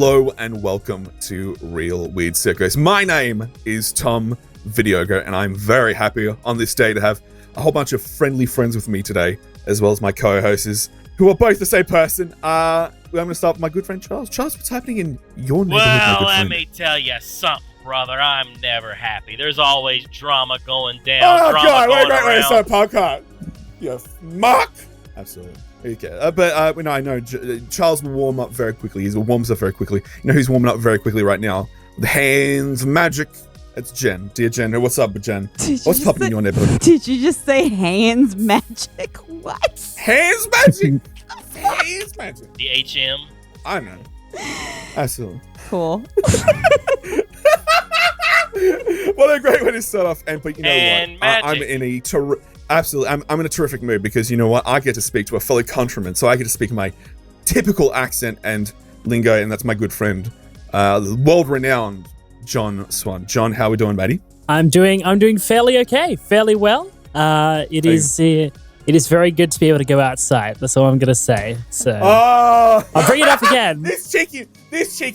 Hello and welcome to Real Weird Sickos. My name is Tom Videogo, and I'm very happy on this day to have a whole bunch of friendly friends with me today, as well as my co-hosts, who are both the same person. I'm going to start with my good friend Charles. Charles, what's happening in your neighborhood? Well, let me tell you something, brother. I'm never happy. There's always drama going down. Oh, drama God, going wait, around. podcast. You muck. Absolutely. Okay. I know Charles will warm up very quickly. He warms up very quickly. You know who's warming up very quickly right now? The hands of magic. It's Jen. Dear Jen. What's up, Jen? What's popping in your neighborhood? Did you just say hands magic? What? Hands magic? Hands magic. The HM. I know. Absolutely. Cool. What a great way to start off. But you know And what? magic. I'm in a I'm in a terrific mood because you know what? I get to speak to a fellow countryman, so I get to speak my typical accent and lingo, and that's my good friend, the world-renowned John Swan. John, how are we doing, buddy? I'm doing fairly okay, fairly well. It is very good to be able to go outside. That's all I'm gonna say. So I'll bring it up again. This cheeky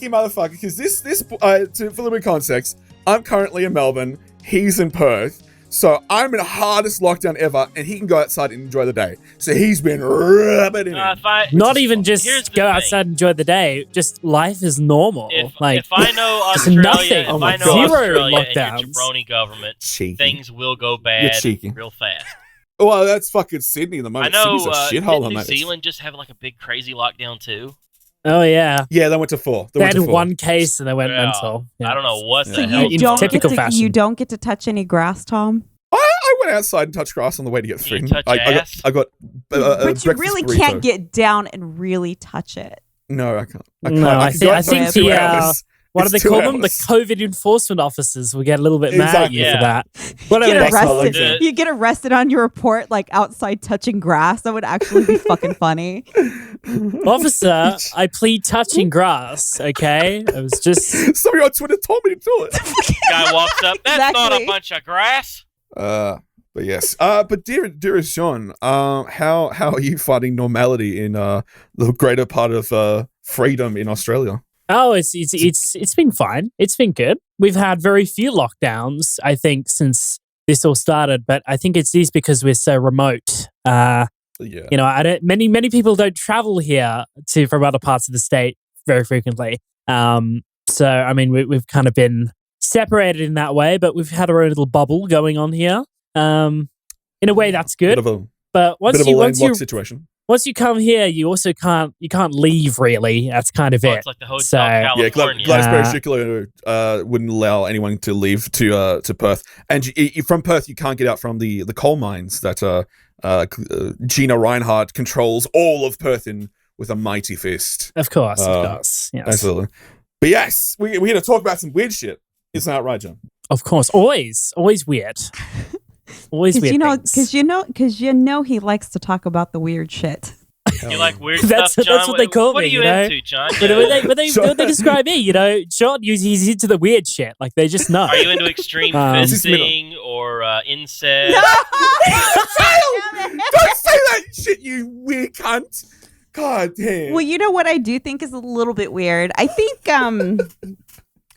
motherfucker. Because for a little bit of context, I'm currently in Melbourne. He's in Perth. So I'm in the hardest lockdown ever, and he can go outside and enjoy the day. So he's been rubbing it in. Not even just go outside and enjoy the day. Just life is normal. If I know nothing. Australia, Oh if my I know God. Zero Australia and lockdowns. your jabroni government, Cheeky. things will go You're bad cheeky. real fast. Well, that's fucking Sydney at the I moment. know. Sydney's a shithole Did on New that. Zealand just have like a big crazy lockdown too? Oh yeah. Yeah, they went to 4. They had one case and they went Yeah. mental. Yeah. I don't know what So the hell. In typical fashion. you don't get to touch any grass, Tom? I went outside and touched grass on the way to get You food. touch ass? I got But you breakfast really burrito. can't get down and really touch it. No, I can't. No, I can go think outside the, for 2 hours. What do It's they 2 call them? The hours. COVID enforcement officers will get a little bit mad at Exactly. you Yeah. for that. You Whatever get they call arrested. it. The- You get arrested on your report, like outside touching grass. That would actually be fucking funny. Officer, I plead touching grass, okay? It was just... Somebody on Twitter told me to do it. Guy walks up. That's not a Exactly. bunch of grass. But yes. But dearest Sean, how are you finding normality in the greater part of freedom in Australia? Oh, it's been fine. It's been good. We've had very few lockdowns, I think, since this all started, but I think it's because we're so remote. Yeah. You know, many people don't travel here from other parts of the state very frequently. So I mean, we've kind of been separated in that way, but we've had our own little bubble going on here. In a way, that's good. But once situation. once you come here, you also can't leave really. That's kind of Oh, it. it's like the Hotel So- Yeah, California. Gladys Circular wouldn't allow anyone to leave to Perth, and from Perth you can't get out from the coal mines that Gina Reinhardt controls all of Perth with a mighty fist. Of course. Yes. Absolutely. But yes, we're here to talk about some weird shit. Isn't that right, John? Of course. Always weird. Always weird. Because you know he likes to talk about the weird shit. You like weird That's- stuff, John? that's what they call What me, are you you know? into, John? When they describe me, you know, Sean, he's into the weird shit. Like they just know. Are you into extreme fisting or incest? Don't say that shit, you weird cunt. God damn. Well, you know what I do think is a little bit weird? I think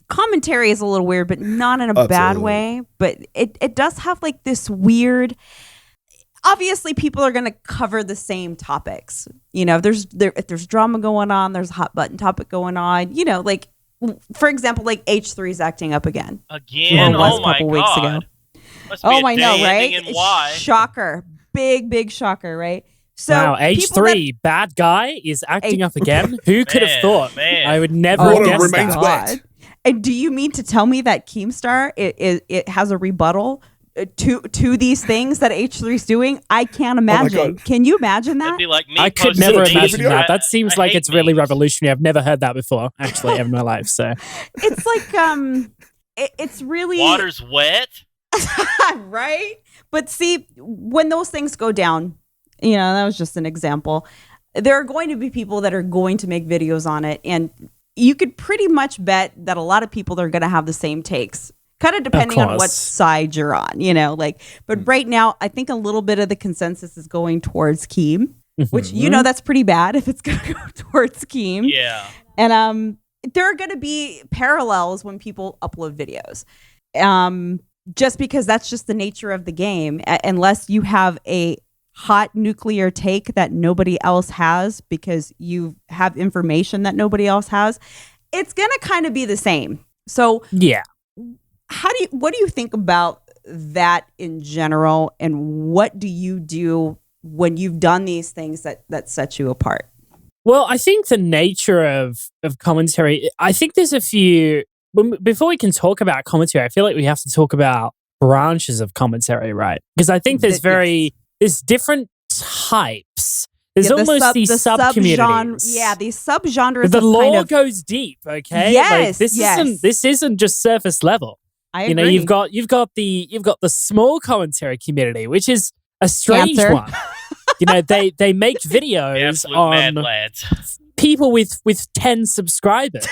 commentary is a little weird, but not in a bad Absolutely. way. But it does have like this weird... Obviously, people are going to cover the same topics. You know, if there's drama going on, there's a hot button topic going on. You know, like, for example, like H3's acting up again. Again? Well, Oh my couple weeks ago. God. Must be Oh, a I know, day right? ending in Y. Shocker. Big shocker, right? So wow, people that- H3, bad guy, is acting up again. Who could have Man, thought? man. I would never Oh, have it guessed remains that. wet. And do you mean to tell me that Keemstar it has a rebuttal to these things that H3's doing? I can't imagine. God. Can you imagine It'd that? be like me I could posting never memes. imagine video? that. That seems I like hate it's really memes. revolutionary. I've never heard that before, actually, ever in my life. So It's like it's really Water's wet. right. But see, when those things go down, you know, that was just an example. There are going to be people that are going to make videos on it, and you could pretty much bet that a lot of people are going to have the same takes, kind of depending on what course. side you're on, you know, like, but right now, I think a little bit of the consensus is going towards Keem, which, you know, that's pretty bad if it's going to go towards Keem. Yeah. And there are going to be parallels when people upload videos. Just because that's just the nature of the game, unless you have a hot nuclear take that nobody else has because you have information that nobody else has, it's going to kind of be the same. So yeah. What do you think about that in general, and what do you do when you've done these things that set you apart? Well, I think the nature of commentary, I think there's a few, before we can talk about commentary, I feel like we have to talk about branches of commentary, right? Because I think there's there's different types. There's almost these sub-communities. Yeah, these sub-genres. The lore goes deep, okay? Yes, like, this isn't just surface level. I agree. You've got the small commentary community, which is a strange one. They make videos on mad lads. People with 10 subscribers.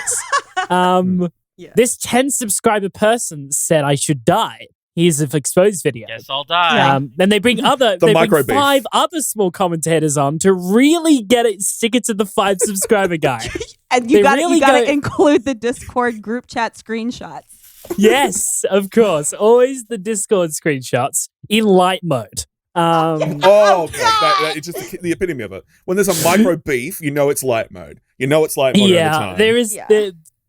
This 10 subscriber person said I should die. Here's an exposed video. Guess I'll die. Then they bring 5 other small commentators on to really stick it to the 5 subscriber guy. And you got to include the Discord group chat screenshots. Yes, of course. Always the Discord screenshots in light mode. It's just the epitome of it. When there's a micro beef, you know it's light mode. You know it's light mode all the time. There is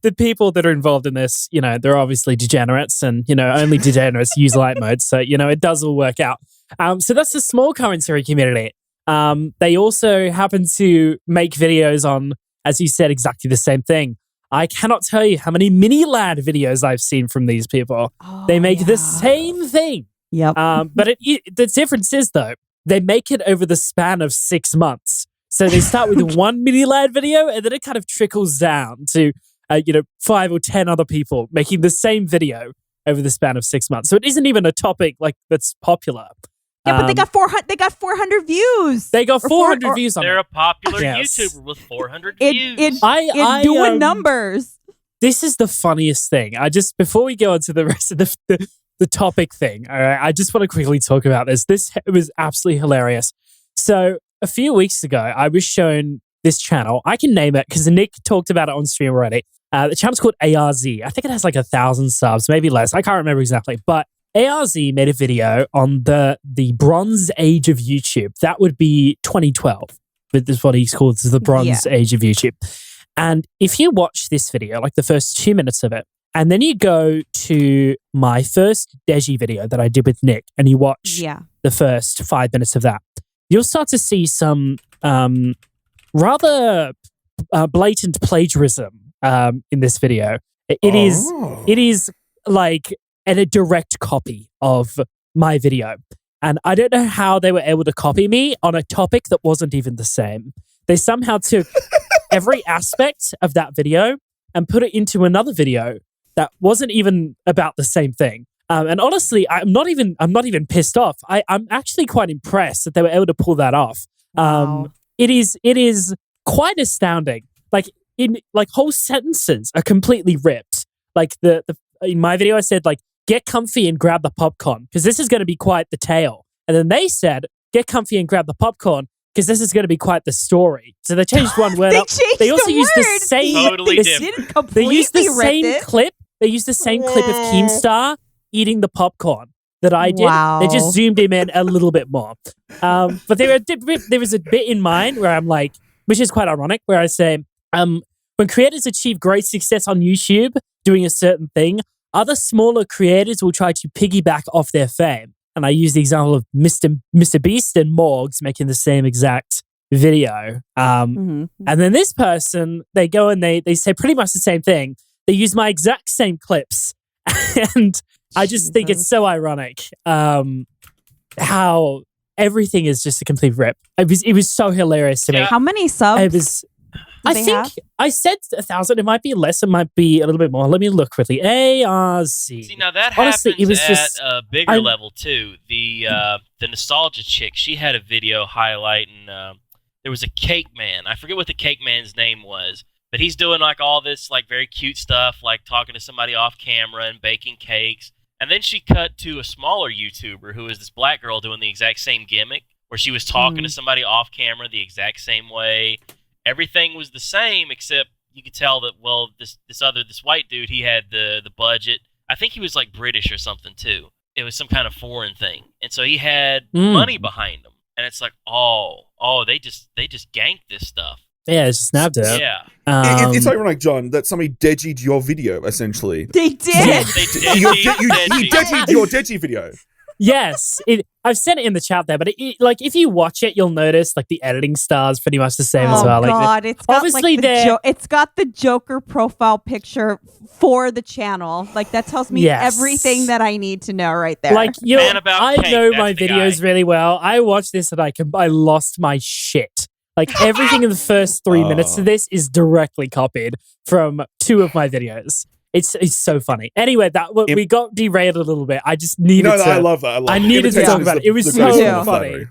the people that are involved in this, they're obviously degenerates, and only degenerates use light mode, so it does all work out. So that's the small commentary community. They also happen to make videos on, as you said, exactly the same thing. I cannot tell you how many mini lad videos I've seen from these people. They make the same thing. Yep. But the difference is, though, they make it over the span of 6 months. So they start with one mini lad video, and then it kind of trickles down to 5 or 10 other people making the same video over the span of 6 months. So it isn't even a topic that's popular. Yeah, but they got 400 views. They got 400 views on it. They're a popular YouTuber with 400 views. It's doing numbers. This is the funniest thing. Before we go on to the rest of the topic thing, all right, I just want to quickly talk about this. This was absolutely hilarious. So a few weeks ago, I was shown this channel. I can name it because Nick talked about it on stream already. The channel's called AyAreZee. I think it has like 1,000 subs, maybe less. I can't remember exactly. But AyAreZee made a video on the Bronze Age of YouTube. That would be 2012. But this is what he's called, the Bronze Age of YouTube. And if you watch this video, like the first 2 minutes of it, and then you go to my first Deji'd video that I did with Nick, and you watch the first 5 minutes of that, you'll start to see some rather blatant plagiarism in this video. It is like a direct copy of my video. And I don't know how they were able to copy me on a topic that wasn't even the same. They somehow took every aspect of that video and put it into another video that wasn't even about the same thing. And honestly, I'm not even pissed off. I'm actually quite impressed that they were able to pull that off. Wow. It is quite astounding. Like whole sentences are completely ripped. Like in my video, I said get comfy and grab the popcorn because this is going to be quite the tale. And then they said get comfy and grab the popcorn because this is going to the story. So they changed one word up. They also used the same. Totally they used the same clip. They used the same clip of Keemstar eating the popcorn that I did. Wow. They just zoomed him in a little bit more. But there was a bit in mind where I'm like, which is quite ironic, where I say, when creators achieve great success on YouTube doing a certain thing, other smaller creators will try to piggyback off their fame. And I use the example of Mr. Beast and Morgs making the same exact video. And then this person, they go and they say pretty much the same thing. They use my exact same clips. And I just think it's so ironic how everything is just a complete rip. It was so hilarious to me. How many subs? I think I said 1,000. It might be less. It might be a little bit more. Let me look quickly. AyAreZee. See, now that Honestly, happens it was at just, a bigger level too. The nostalgia chick, she had a video highlighting. There was a cake man. I forget what the cake man's name was, but he's doing all this very cute stuff, like talking to somebody off camera and baking cakes. And then she cut to a smaller YouTuber who is this black girl doing the exact same gimmick, where she was talking to somebody off camera the exact same way. Everything was the same, except, you could tell that this white dude, he had the budget. I think he was like British or something too. It was some kind of foreign thing, and so he had money behind him. And it's like, they just ganked this stuff. Yeah, it's just snapped it. Yeah. It's ironic, John, that somebody Deji'd your video, essentially. They did. Yeah, You Deji'd your Deji video. Yes, I've sent it in the chat there, but like if you watch it, you'll notice like the editing style is pretty much the same as well. Oh God, like, it's got obviously like it's got the Joker profile picture for the channel. Like that tells me everything that I need to know right there. Like I know my videos really well. I watched this and I lost my shit. Like everything in the first 3 minutes of this is directly copied from 2 of my videos. It's so funny. Anyway, we got derailed a little bit. I just needed to. I love that. I needed to talk about it. It was so funny.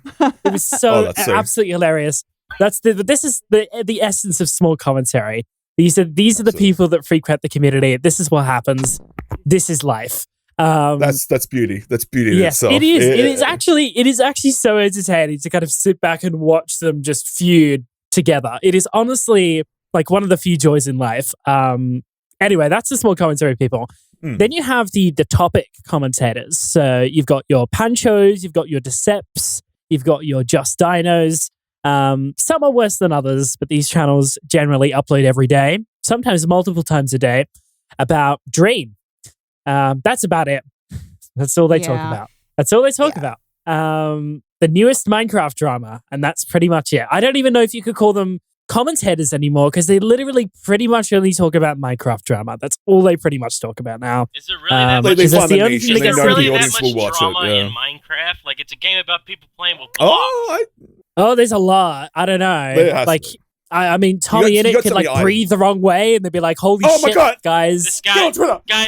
It was so absolutely hilarious. This is the essence of small commentary. These are the people that frequent the community. This is what happens. This is life. That's beauty. That's beauty in itself. It is. It is actually so entertaining to kind of sit back and watch them just feud together. It is honestly like one of the few joys in life. Anyway, that's the small commentary people. Then you have the topic commentators. So you've got your Panchos, you've got your Decepts, you've got your Just Dinos. Some are worse than others, but these channels generally upload every day, sometimes multiple times a day, about Dream. That's about it. That's all they talk about. That's all they talk about. The newest Minecraft drama, and that's pretty much it. I don't even know if you could call them commentators anymore because they literally pretty much only talk about Minecraft drama. That's all they pretty much talk about now. Is there really that much? They find the niche and they know the audience will watch drama it. in Minecraft? Like it's a game about people playing with blocks. There's a lot. I don't know. Like I mean, Tommy in it could like breathe the wrong way, and they'd be like, "Holy shit, guys! This guy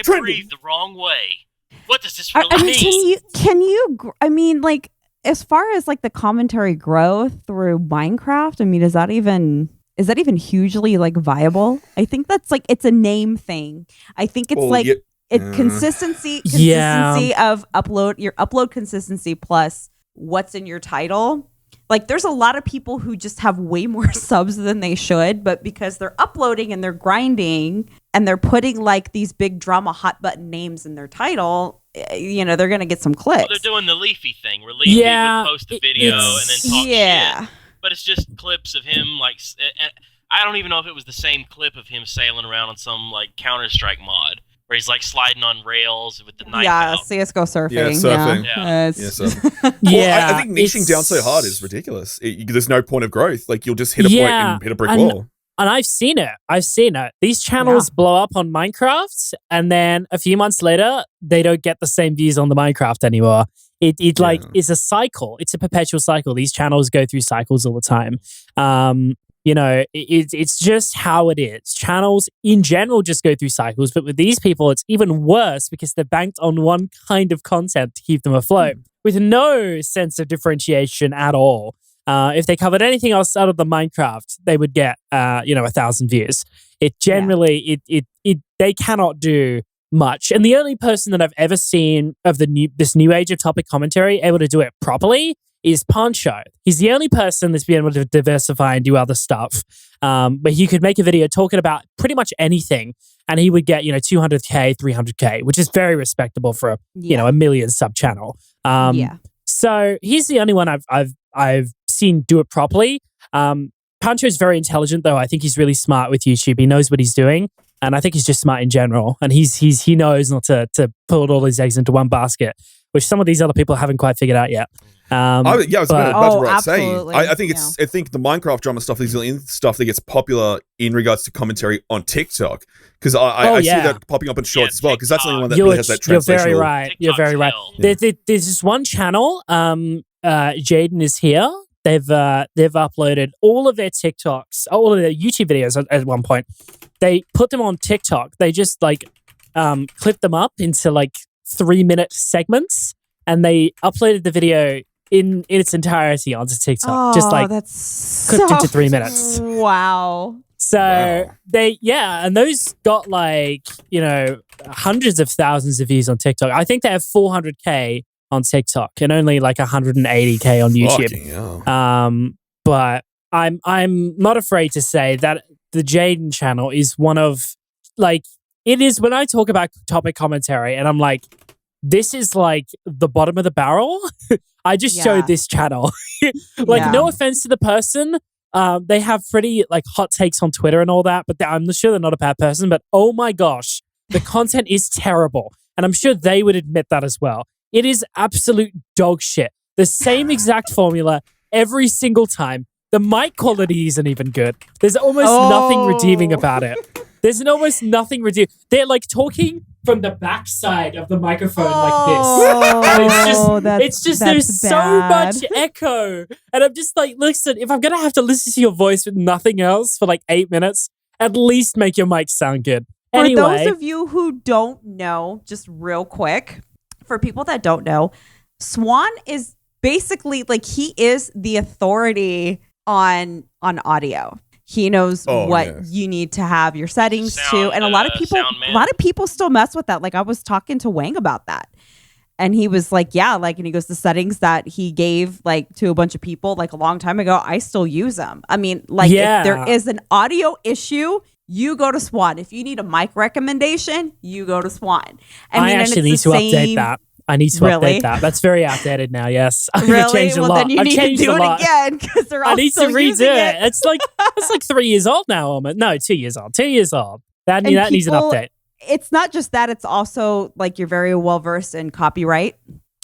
breathed the wrong way. What does this really mean?" Can you? I mean, like as far as like the commentary growth through Minecraft, I mean, is that even hugely like viable? I think that's like it's a name thing. I think it's consistency of your upload consistency plus what's in your title. Like there's a lot of people who just have way more subs than they should, but because they're uploading and they're grinding and they're putting like these big drama hot button names in their title, they're going to get some clicks. Well, they're doing the Leafy thing where Leafy would post a video and then talk shit. But it's just clips of him like I don't even know if it was the same clip of him sailing around on some like Counter-Strike mod where he's like sliding on rails with the knife out. CSGO surfing. Yeah, surfing. I think niching down so hard is ridiculous. There's no point of growth. Like you'll just hit a point and hit a brick wall. And I've seen it. These channels blow up on Minecraft, and then a few months later, they don't get the same views on the Minecraft anymore. It's a cycle. It's a perpetual cycle. These channels go through cycles all the time. It's just how it is. Channels in general just go through cycles, but with these people, it's even worse because they're banked on one kind of content to keep them afloat with no sense of differentiation at all. If they covered anything else out of the Minecraft, they would get 1,000 views. It generally they cannot do much. And the only person that I've ever seen of this new age of topic commentary able to do it properly is Pancho. He's the only person that's been able to diversify and do other stuff. But he could make a video talking about pretty much anything, and he would get 200K, 300K, which is very respectable for a million sub channel. So he's the only one I've seen do it properly. Pancho's very intelligent, though. I think he's really smart with YouTube. He knows what he's doing, and I think he's just smart in general. And he knows not to put all his eggs into one basket, which some of these other people haven't quite figured out yet. I was about to say. I think I think the Minecraft drama stuff is the stuff that gets popular in regards to commentary on TikTok, because I see that popping up in shorts as well, because that's the only one that really has that translational. You're very right. There's this one channel. Jadyn is here. They've uploaded all of their TikToks, all of their YouTube videos at one point. They put them on TikTok. They just clip them up into 3-minute segments, and they uploaded the video in its entirety onto TikTok. That's clipped into 3 minutes. Wow. So and those got hundreds of thousands of views on TikTok. I think they have 400K on TikTok and only 180K on YouTube. Fucking hell. But I'm not afraid to say that the Jadyn channel is one of, like, it is when I talk about topic commentary and I'm like, this is like the bottom of the barrel. I just showed this channel. Like, no offense to the person. They have pretty like hot takes on Twitter and all that, but I'm sure they're not a bad person. But oh my gosh, the content is terrible. And I'm sure they would admit that as well. It is absolute dog shit. The same exact formula every single time. The mic quality isn't even good. There's almost nothing redeeming about it. There's almost nothing redeeming. They're like talking from the backside of the microphone like this. And it's just there's so much echo. And I'm just like, listen, if I'm going to have to listen to your voice with nothing else for like 8 minutes, at least make your mic sound good. Anyway, for those of you who don't know, just real quick, for people that don't know, Swan is basically like, he is the authority on audio. He knows what you need to have your settings to, and a lot of people still mess with that. Like, I was talking to Wang about that, and he was like, "Yeah, like," and he goes, "The settings that he gave like to a bunch of people like a long time ago, I still use them. I mean, like, if there is an audio issue, you go to Swan. If you need a mic recommendation, you go to Swan." I actually need to update that. I need to update that. That's very outdated now. Yes, I've changed a lot. Then you need to do it again because they're all still using it. It's like 3 years old now. Almost. No, 2 years old. 2 years old. That needs an update. It's not just that. It's also like you're very well versed in copyright,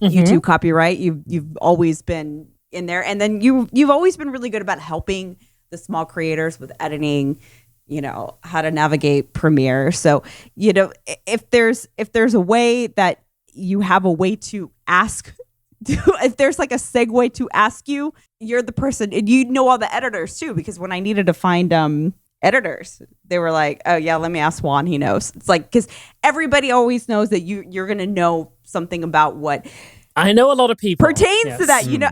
YouTube copyright. You've always been in there, and then you've always been really good about helping the small creators with editing. You know how to navigate Premiere. So you know if there's a way that you have a way to ask, if there's like a segue to ask you, you're the person, and you know all the editors too, because when I needed to find editors, they were like, "Oh yeah, let me ask Swan, he knows." It's like, because everybody always knows that you're gonna know something about what I know. A lot of people pertains to that, you know.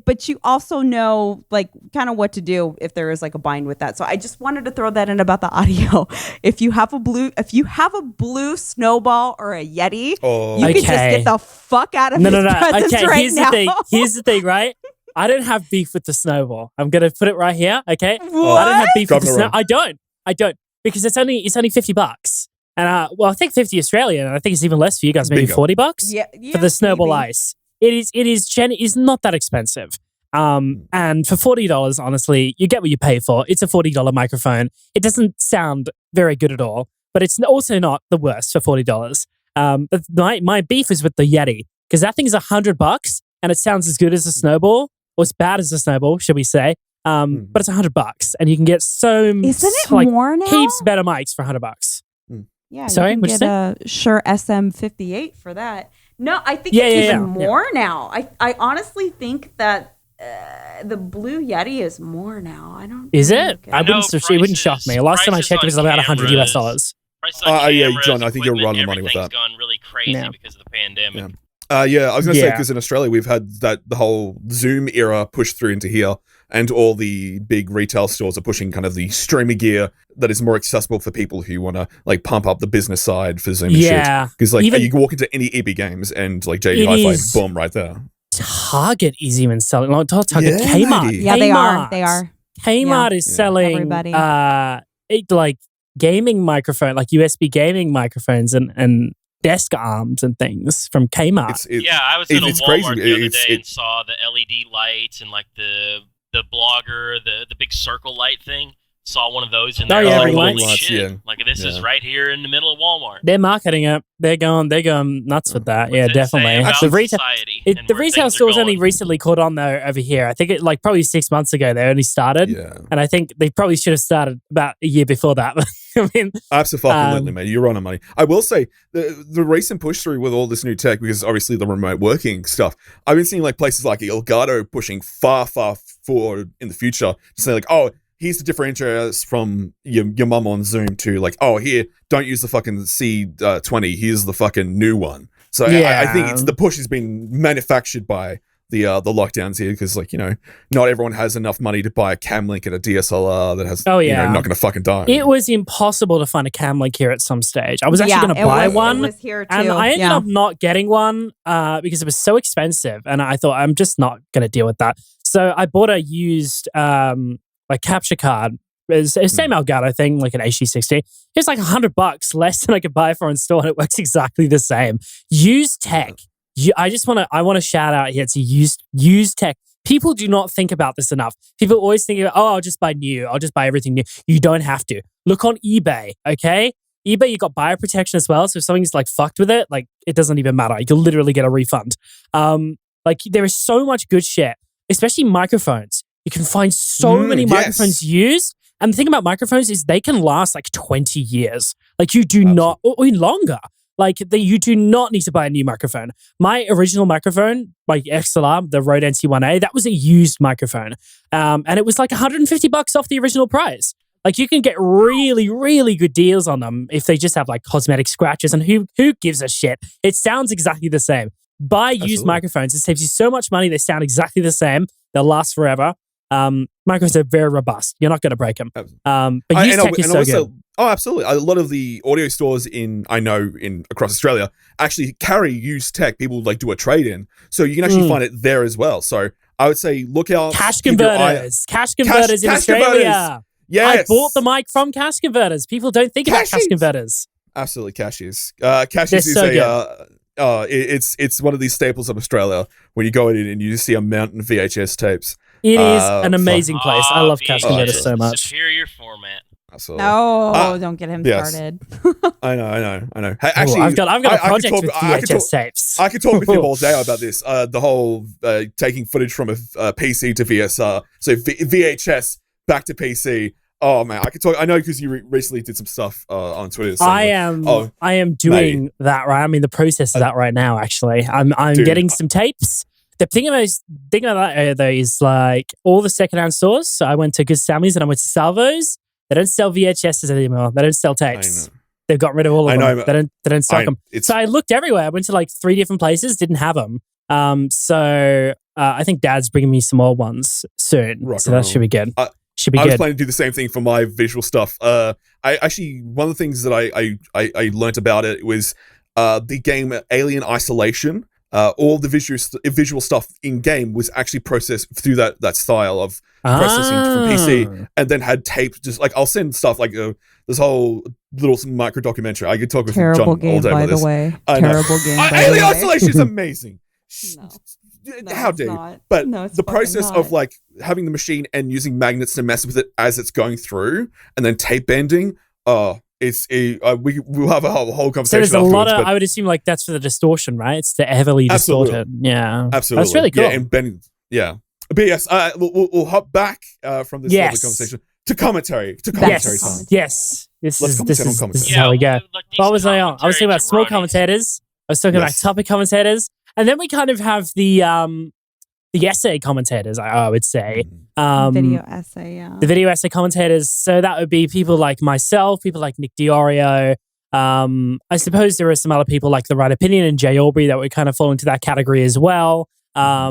But you also know like kind of what to do if there is like a bind with that. So I just wanted to throw that in about the audio. If you have a blue snowball or a Yeti, you can just get the fuck out of his presence right now. Here's the thing, right? I don't have beef with the snowball. I'm gonna put it right here, okay? What? I don't have beef with the snow. I don't because it's only $50. And well, I think 50 Australian, and I think it's even less for you guys, maybe $40 for the snowball ice. It is not that expensive. And for $40, honestly, you get what you pay for. It's a $40 microphone. It doesn't sound very good at all, but it's also not the worst for $40. But my beef is with the Yeti, because that thing's $100 and it sounds as good as a snowball, or as bad as a snowball, should we say. But it's $100 and you can get Isn't it more now? Heaps better mics for $100. Yeah, sorry, you can get a Shure SM58 for that. No, I think it's even more now. I honestly think that the Blue Yeti is more now. I don't. Is it? It wouldn't shock me. Last time I checked, it was about $100 US. Yeah, John, I think you're right on the money with that. Everything's gone really crazy because of the pandemic. I was going to say, because in Australia we've had the whole Zoom era push through into here, and all the big retail stores are pushing kind of the streamer gear that is more accessible for people who want to like pump up the business side for Zoom and shit. Because like you can walk into any EB Games and like JD Hi-Fi, boom, right there. Target is even selling. Like Target, Kmart. Yeah, they are. Kmart is selling like gaming microphone, like USB gaming microphones and desk arms and things from Kmart. I was in a Walmart the other day and saw the LED lights and like the blogger, the big circle light thing. Saw one of those in there. Like, holy shit! Like this is right here in the middle of Walmart. They're marketing it. They're going nuts with that. Yeah, definitely. The retail stores only recently caught on though over here. I think it like probably 6 months ago they only started. Yeah. And I think they probably should have started about a year before that. I mean, absolutely, man. You're on money. I will say the recent push through with all this new tech, because obviously the remote working stuff. I've been seeing like places like Elgato pushing far forward in the future to say like, oh, here's the differentiators from your mum on Zoom to like, oh, here, don't use the fucking C20. Here's the fucking new one. So I think the push has been manufactured by the lockdowns here, because like, you know, not everyone has enough money to buy a cam link and a DSLR that has you know, not going to fucking die. It was impossible to find a cam link here at some stage. I was actually going to buy one, it was here too. and I ended up not getting one because it was so expensive, and I thought I'm just not going to deal with that. So I bought a used like capture card It's the same Elgato thing, like an HD60. It's like $100 less than I could buy for in store, and it works exactly the same. Used tech. I want to shout out here to used tech. People do not think about this enough. People always think about, I'll just buy new. I'll just buy everything new. You don't have to. Look on eBay, okay? eBay, you got buyer protection as well. So if something's like fucked with it, like it doesn't even matter. You'll literally get a refund. Like there is so much good shit, especially microphones. You can find so many microphones used. And the thing about microphones is they can last like 20 years. Like you do not, or longer. Like you do not need to buy a new microphone. My original microphone, my XLR, the Rode NT1A, that was a used microphone. And it was like $150 off the original price. Like you can get really, really good deals on them if they just have like cosmetic scratches, and who gives a shit? It sounds exactly the same. Buy used microphones. It saves you so much money. They sound exactly the same. They'll last forever. Microphones are very robust. You're not going to break them. But used tech is so good. Oh, absolutely. A lot of the audio stores across Australia actually carry used tech. People like do a trade-in. So you can actually find it there as well. So I would say look out. Cash converters. Cash converters in Australia. Yes. I bought the mic from Cash Converters. People don't think about Cash Converters. Absolutely, Cashies. Cashies is it's one of these staples of Australia when you go in and you just see a mountain of VHS tapes. It is an amazing place. I love Cash Converters so much. Superior format. Absolutely. No, don't get him started. I know. Hey, actually, I've got a project with VHS tapes. I could talk with him all day about this. The whole taking footage from a PC to VSR, so VHS back to PC. Oh man, I could talk. I know because you recently did some stuff on Twitter. I am doing that right. I'm in the process of that right now. Actually, I'm getting some tapes. The thing about that though is like all the secondhand stores. So I went to Good Sammy's and I went to Salvo's. They don't sell VHSs anymore. They don't sell tapes. They've got rid of all of them. They don't stock them. So I looked everywhere. I went to like 3 different places, didn't have them. So I think Dad's bringing me some more ones soon. So that should be good. I was planning to do the same thing for my visual stuff. I actually, one of the things that I learnt about it was the game Alien Isolation. All the visual stuff in game was actually processed through that style of processing from PC, and then had tape. Just like I'll send stuff like this whole little micro documentary. I could talk with Terrible John game, all day by about the this. way. Terrible game. Alien Isolation is amazing. No, how dare you? But the process of like having the machine and using magnets to mess with it as it's going through, and then tape bending. We'll have a whole conversation. So there's a lot of. I would assume like that's for the distortion, right? It's to heavily distort it. Yeah, absolutely. That's really cool. Yeah, and bending. Yeah, but yes, we'll hop back from this lovely conversation to commentary. Time. Yes. This is how we go. What was I on? I was talking about small commentators. I was talking about topic commentators, and then we kind of have the essay commentators. I would say video essay. Yeah, the video essay commentators. So that would be people like myself, people like Nick Diorio. I suppose there are some other people like the Right Opinion and Jay Aubrey that would kind of fall into that category as well. I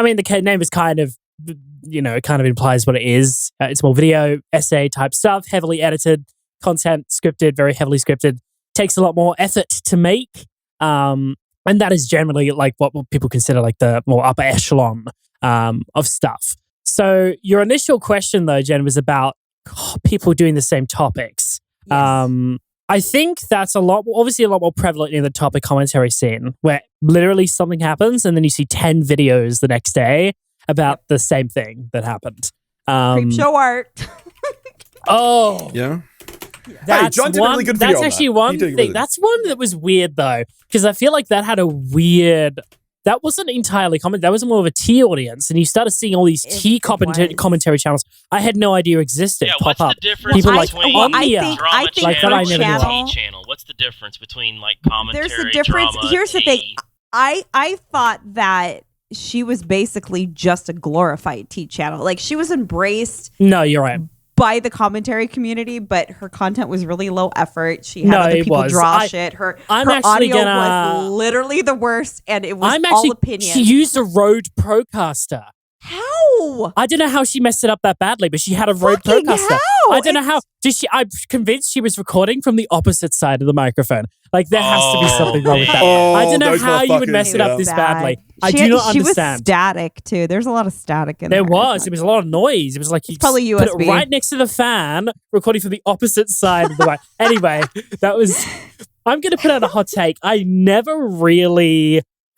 mean, the name is kind of, it kind of implies what it is. It's more video essay type stuff, heavily edited content, scripted, very heavily scripted. Takes a lot more effort to make. And that is generally like what people consider like the more upper echelon of stuff. So your initial question though, Jen, was about people doing the same topics. Yes. I think that's obviously a lot more prevalent in the topic commentary scene, where literally something happens and then you see 10 videos the next day about the same thing that happened. CreepShow Art. Oh. Yeah. That's John did a really good video. That's actually one thing. That's one that was weird though, because I feel like that had a weird. That wasn't entirely common. That was more of a T audience, and you started seeing all these T commentary channels. I had no idea existed. Yeah, pop what's up. the difference People between I think like that channel, T channel? What's the difference between like commentary? There's a difference. Drama, Here's T? the thing. I thought that she was basically just a glorified T channel. Like she was embraced. No, you're right. By the commentary community, but her content was really low effort. She had other people draw shit. Her audio was literally the worst, and it was all opinion. She used a Rode Procaster. How? I don't know how she messed it up that badly, but she had a Rode Fucking Procaster. how? I don't know how. I'm convinced she was recording from the opposite side of the microphone. Like, there has to be something wrong with that. Oh, I don't know those how you would mess it motherfuckers, up this Bad. badly. I She- do not She was understand. static too. There's a lot of static in there. There was. It was a lot of noise. It was like you probably just put it USB. right next to the fan, recording from the opposite side of the mic. Anyway, that was. I'm going to put out a hot take. I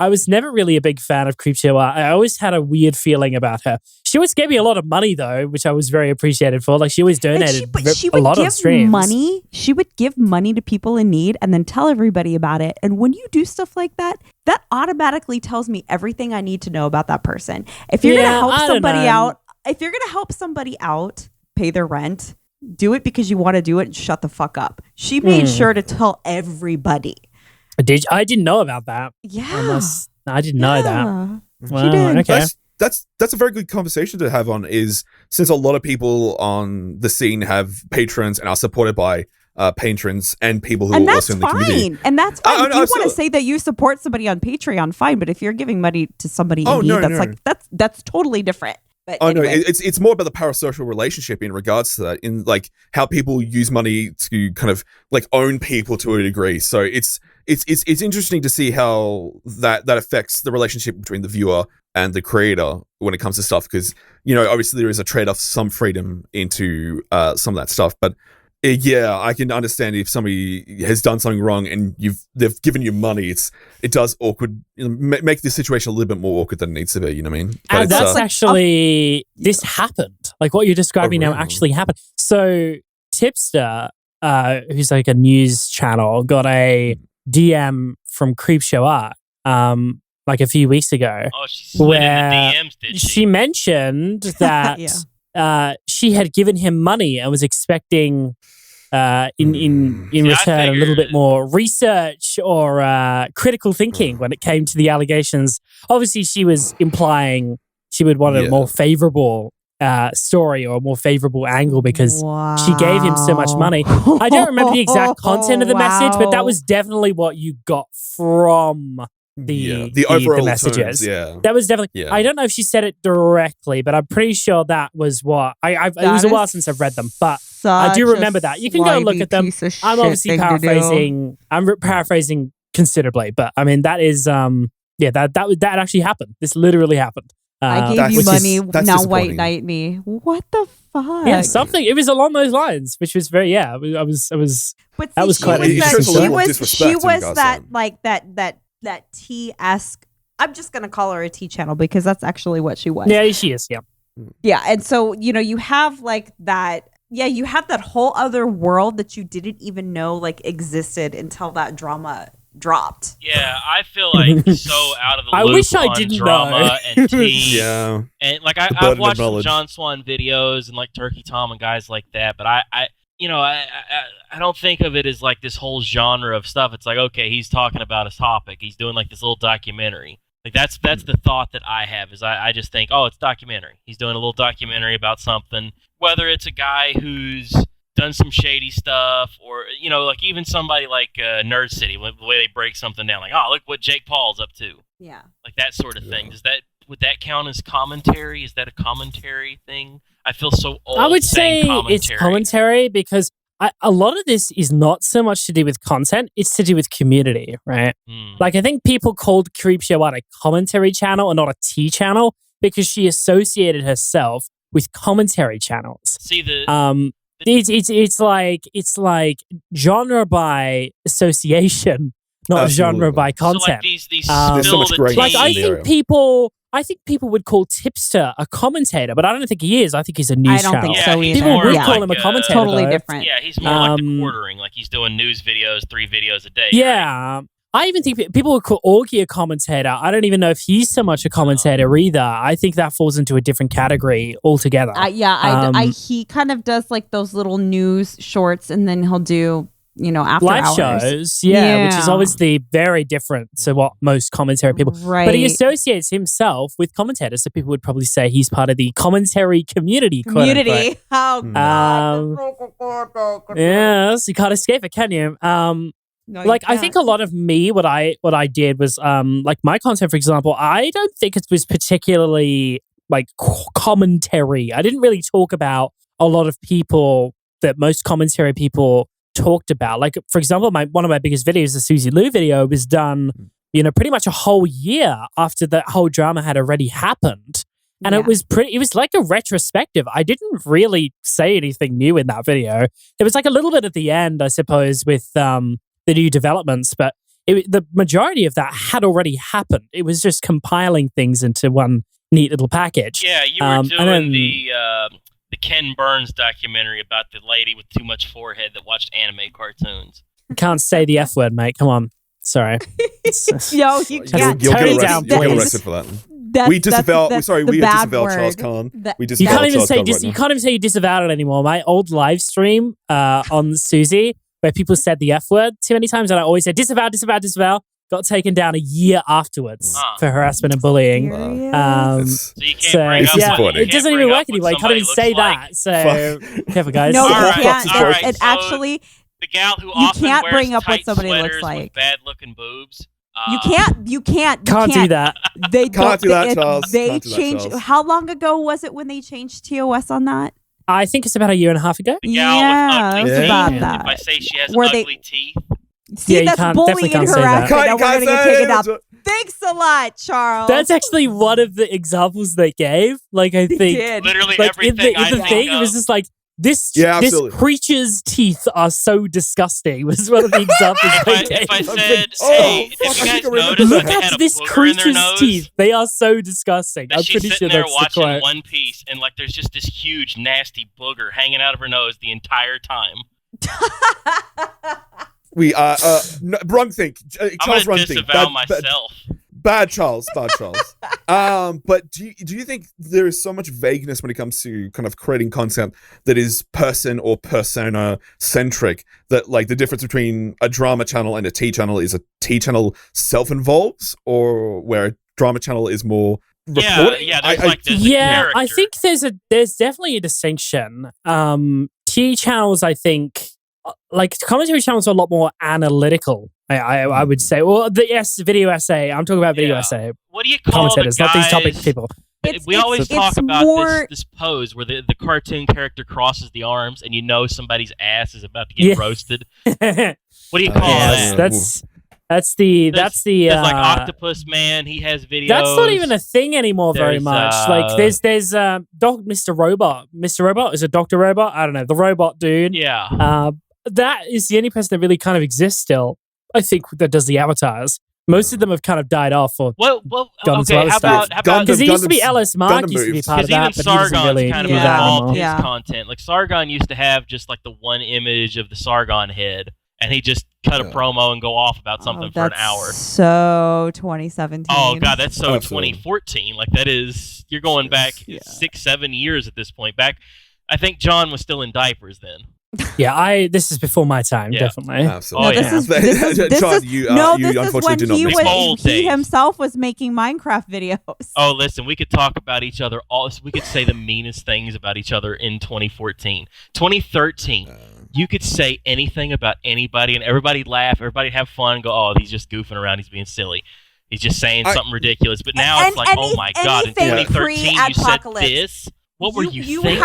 was never really a big fan of CreepShow Art. I always had a weird feeling about her. She always gave me a lot of money though, which I was very appreciated for. Like, she always donated she a would lot give of streams. money. She would give money to people in need and then tell everybody about it. And when you do stuff like that, that automatically tells me everything I need to know about that person. If you're Yeah, gonna help I don't somebody know. out, if you're gonna help somebody out, pay their rent, do it because you want to do it and shut the fuck up. She made sure to tell everybody. I didn't know about that. Yeah. I didn't know that. Yeah. Wow, She did. okay. That's a very good conversation to have on, is since a lot of people on the scene have patrons and are supported by patrons and people who And are that's also in the community. fine. And that's fine. Oh, If no, you want so- to say that you support somebody on Patreon, fine. But if you're giving money to somebody in need, that's totally different. But Oh anyway. no, it's more about the parasocial relationship in regards to that, in like how people use money to kind of like own people to a degree. So it's interesting to see how that affects the relationship between the viewer and the creator when it comes to stuff, because obviously there is a trade-off, some freedom into some of that stuff, but yeah, I can understand if somebody has done something wrong and they've given you money. It does make the situation a little bit more awkward than it needs to be. You know what I mean? But And it's, that's actually this happened. Like, what you're describing now really? actually happened. So Tipster, who's like a news channel, got a DM from CreepShow Art like a few weeks ago. Oh, she slid in Where the DMs, did she? She mentioned that she had given him money and was expecting in See, I return a little bit figured- more research or critical thinking when it came to the allegations. Obviously, she was implying she would want a more favorable story or a more favorable angle because she gave him so much money. I don't remember the exact content of the message, but that was definitely what you got from the overall messages. tones, yeah. That was definitely. Yeah. I don't know if she said it directly, but I'm pretty sure that was what it was a while since I've read them, but I do remember that. You can go look at them. I'm obviously paraphrasing. I'm paraphrasing considerably, but I mean that is that actually happened. This literally happened. I gave you money. that's Now disappointing. white knight me. What the fuck? Yeah, something. It was along those lines, which was very. Yeah, I was. But that was she quite was It that, shows a she level of was disrespect she in was regards that to like that T-esque. I'm just gonna call her a T channel because that's actually what she was. Yeah, she is. Yeah. Yeah, and so you have like that. Yeah, you have that whole other world that you didn't even know like existed until that drama dropped. Yeah, I feel like so out of the I loop wish I on didn't drama know. and tea. Yeah. And like The burden I've of watched some knowledge. John Swan videos and like Turkey Tom and guys like that, but I don't think of it as like this whole genre of stuff. It's like, okay, he's talking about a topic. He's doing like this little documentary. Like that's the thought that I have is I just think, oh, it's documentary. He's doing a little documentary about something. Whether it's a guy who's done some shady stuff or, like even somebody like Nerd City, the way they break something down. Like, oh, look what Jake Paul's up to. Yeah. Like that sort of thing. Would that count as commentary? Is that a commentary thing? I feel so old. I would say saying commentary. it's commentary because a lot of this is not so much to do with content, it's to do with community, right? Like, I think people called CreepShow Art a commentary channel and not a tea channel because she associated herself with commentary channels. See It's like genre by association, not genre by content. So like these There's so much spill the great tea. Like, I in the area. think people would call Tipster a commentator, but I don't think he is. I think he's a news I don't channel. think so he's either. People more would like, call him a commentator. Totally though. different. Yeah, he's more like the Um, quartering. Like he's doing news videos, 3 videos a day. Yeah. I even think people would call Augie a commentator. I don't even know if he's so much a commentator either. I think that falls into a different category altogether. He kind of does like those little news shorts, and then he'll do after live hours. shows, which is Yeah. obviously very different to what most commentary people. Right. But he associates himself with commentators, so people would probably say he's part of the commentary community. quote unquote. Community. Oh god. Yes, you can't escape it, can you? No, you Like, I can't. think a lot of me, what I did was, like my content, for example, I don't think it was particularly like commentary. I didn't really talk about a lot of people that most commentary people talked about. Like, for example, one of my biggest videos, the Susie Lou video, was done, pretty much a whole year after that whole drama had already happened. And it was like a retrospective. I didn't really say anything new in that video. There was like a little bit at the end, I suppose, with the new developments, but the majority of that had already happened. It was just compiling things into one neat little package. Yeah, you were doing the Ken Burns documentary about the lady with too much forehead that watched anime cartoons. Can't say the F word, mate. Come on. Sorry. Yo, you can't. You'll Tone get it down, arrested, you'll get please. arrested for that. That's We disavow bad Charles word. Khan. We You disavow can't even Charles say Khan right you now. can't even say you disavowed it anymore. My old live stream on Susie, where people said the F word too many times, and I always said disavow, got taken down a year afterwards for harassment and bullying. It's- So you can't bring up yeah, what, you it doesn't can't even bring work up what anymore. You can't somebody even say looks like. that. So careful, guys. No, All you right, can't. all right, It so- actually, The gal who You often can't wears bring up what tight somebody looks sweaters like. with bad-looking boobs. you can't do that. They Can't do that, it- Charles. They Can't do that, changed. Charles. How long ago was it when they changed TOS on that? I think it's about a year and a half ago. The gal Yeah, with it was ugly about teeth. that. If I say she has Where they- ugly teeth, See, Yeah, you that's can't- bullying definitely and can't say that. harassment. Now we're gonna get taken out. Can't- Thanks a lot, Charles. That's actually one of the examples they gave. Like, I They think, did. literally like everything in the I thing, think it was of. just like this Yeah, absolutely. creature's teeth are so disgusting. Was one of the examples they gave. If I I've said, been- hey, oh, if fuck, you I guys think I remember noticed that. Look that they had at a this booger in their creature's nose, teeth. They are so disgusting. that I'm she's pretty sitting sure there that's the watching quote. One Piece, and like there's just this huge, nasty booger hanging out of her nose the entire time. We no, wrong thing. I'm Charles, gonna wrong thing. disavow myself. Bad Charles. But do you think there is so much vagueness when it comes to kind of creating content that is person or persona centric, that like the difference between a drama channel and a T channel is a T channel self-involves, or where a drama channel is more reporting? Yeah, there's like this Yeah, I character. think there's definitely a distinction. T channels, I think, like commentary channels are a lot more analytical. I would say. Well, video essay. I'm talking about video Yeah. essay What do you call the commentators, not these topic guys- people. We always talk it's about more- this pose where the cartoon character crosses the arms and you know somebody's ass is about to get Yeah. roasted. What do you call Yes, that? that's the There's like Octopus Man. He has videos. That's not even a thing anymore very There's, much. Like there's Mr. Robot. Mr. Robot is a Dr. Robot. I don't know, the robot dude. Yeah. That is the only person that really kind of exists still. I think that does the avatars. Most of them have kind of died off or Well, gone to okay. other How stuff. about because there used to be Gundam's- Ellis Mark Gundam used to be moves. part of even that, but he doesn't Sargon's really kind of do that evolved anymore. his Yeah. content. Like Sargon used to have just like the one image of the Sargon head, and he just cut a Yeah. promo and go off about something for an that's hour. So 2017. Oh god, that's so Absolutely. 2014. Like that is you're going back Yeah. 6-7 years at this point. Back, I think John was still in diapers then. Yeah, this is before my time, Yeah. definitely. Absolutely. Oh, this yeah. is this John, is you no, this is unfortunately when do not he make was- it. Old he days. himself was making Minecraft videos. Oh, listen, we could talk about each other all. We could say the meanest things about each other in 2014, 2013. You could say anything about anybody, and everybody laugh, everybody have fun, go, "Oh, he's just goofing around, he's being silly, he's just saying something ridiculous." But now And it's like, "Oh my god!" In anything 2013, you said pre-apocalypse. this. What were you you thinking?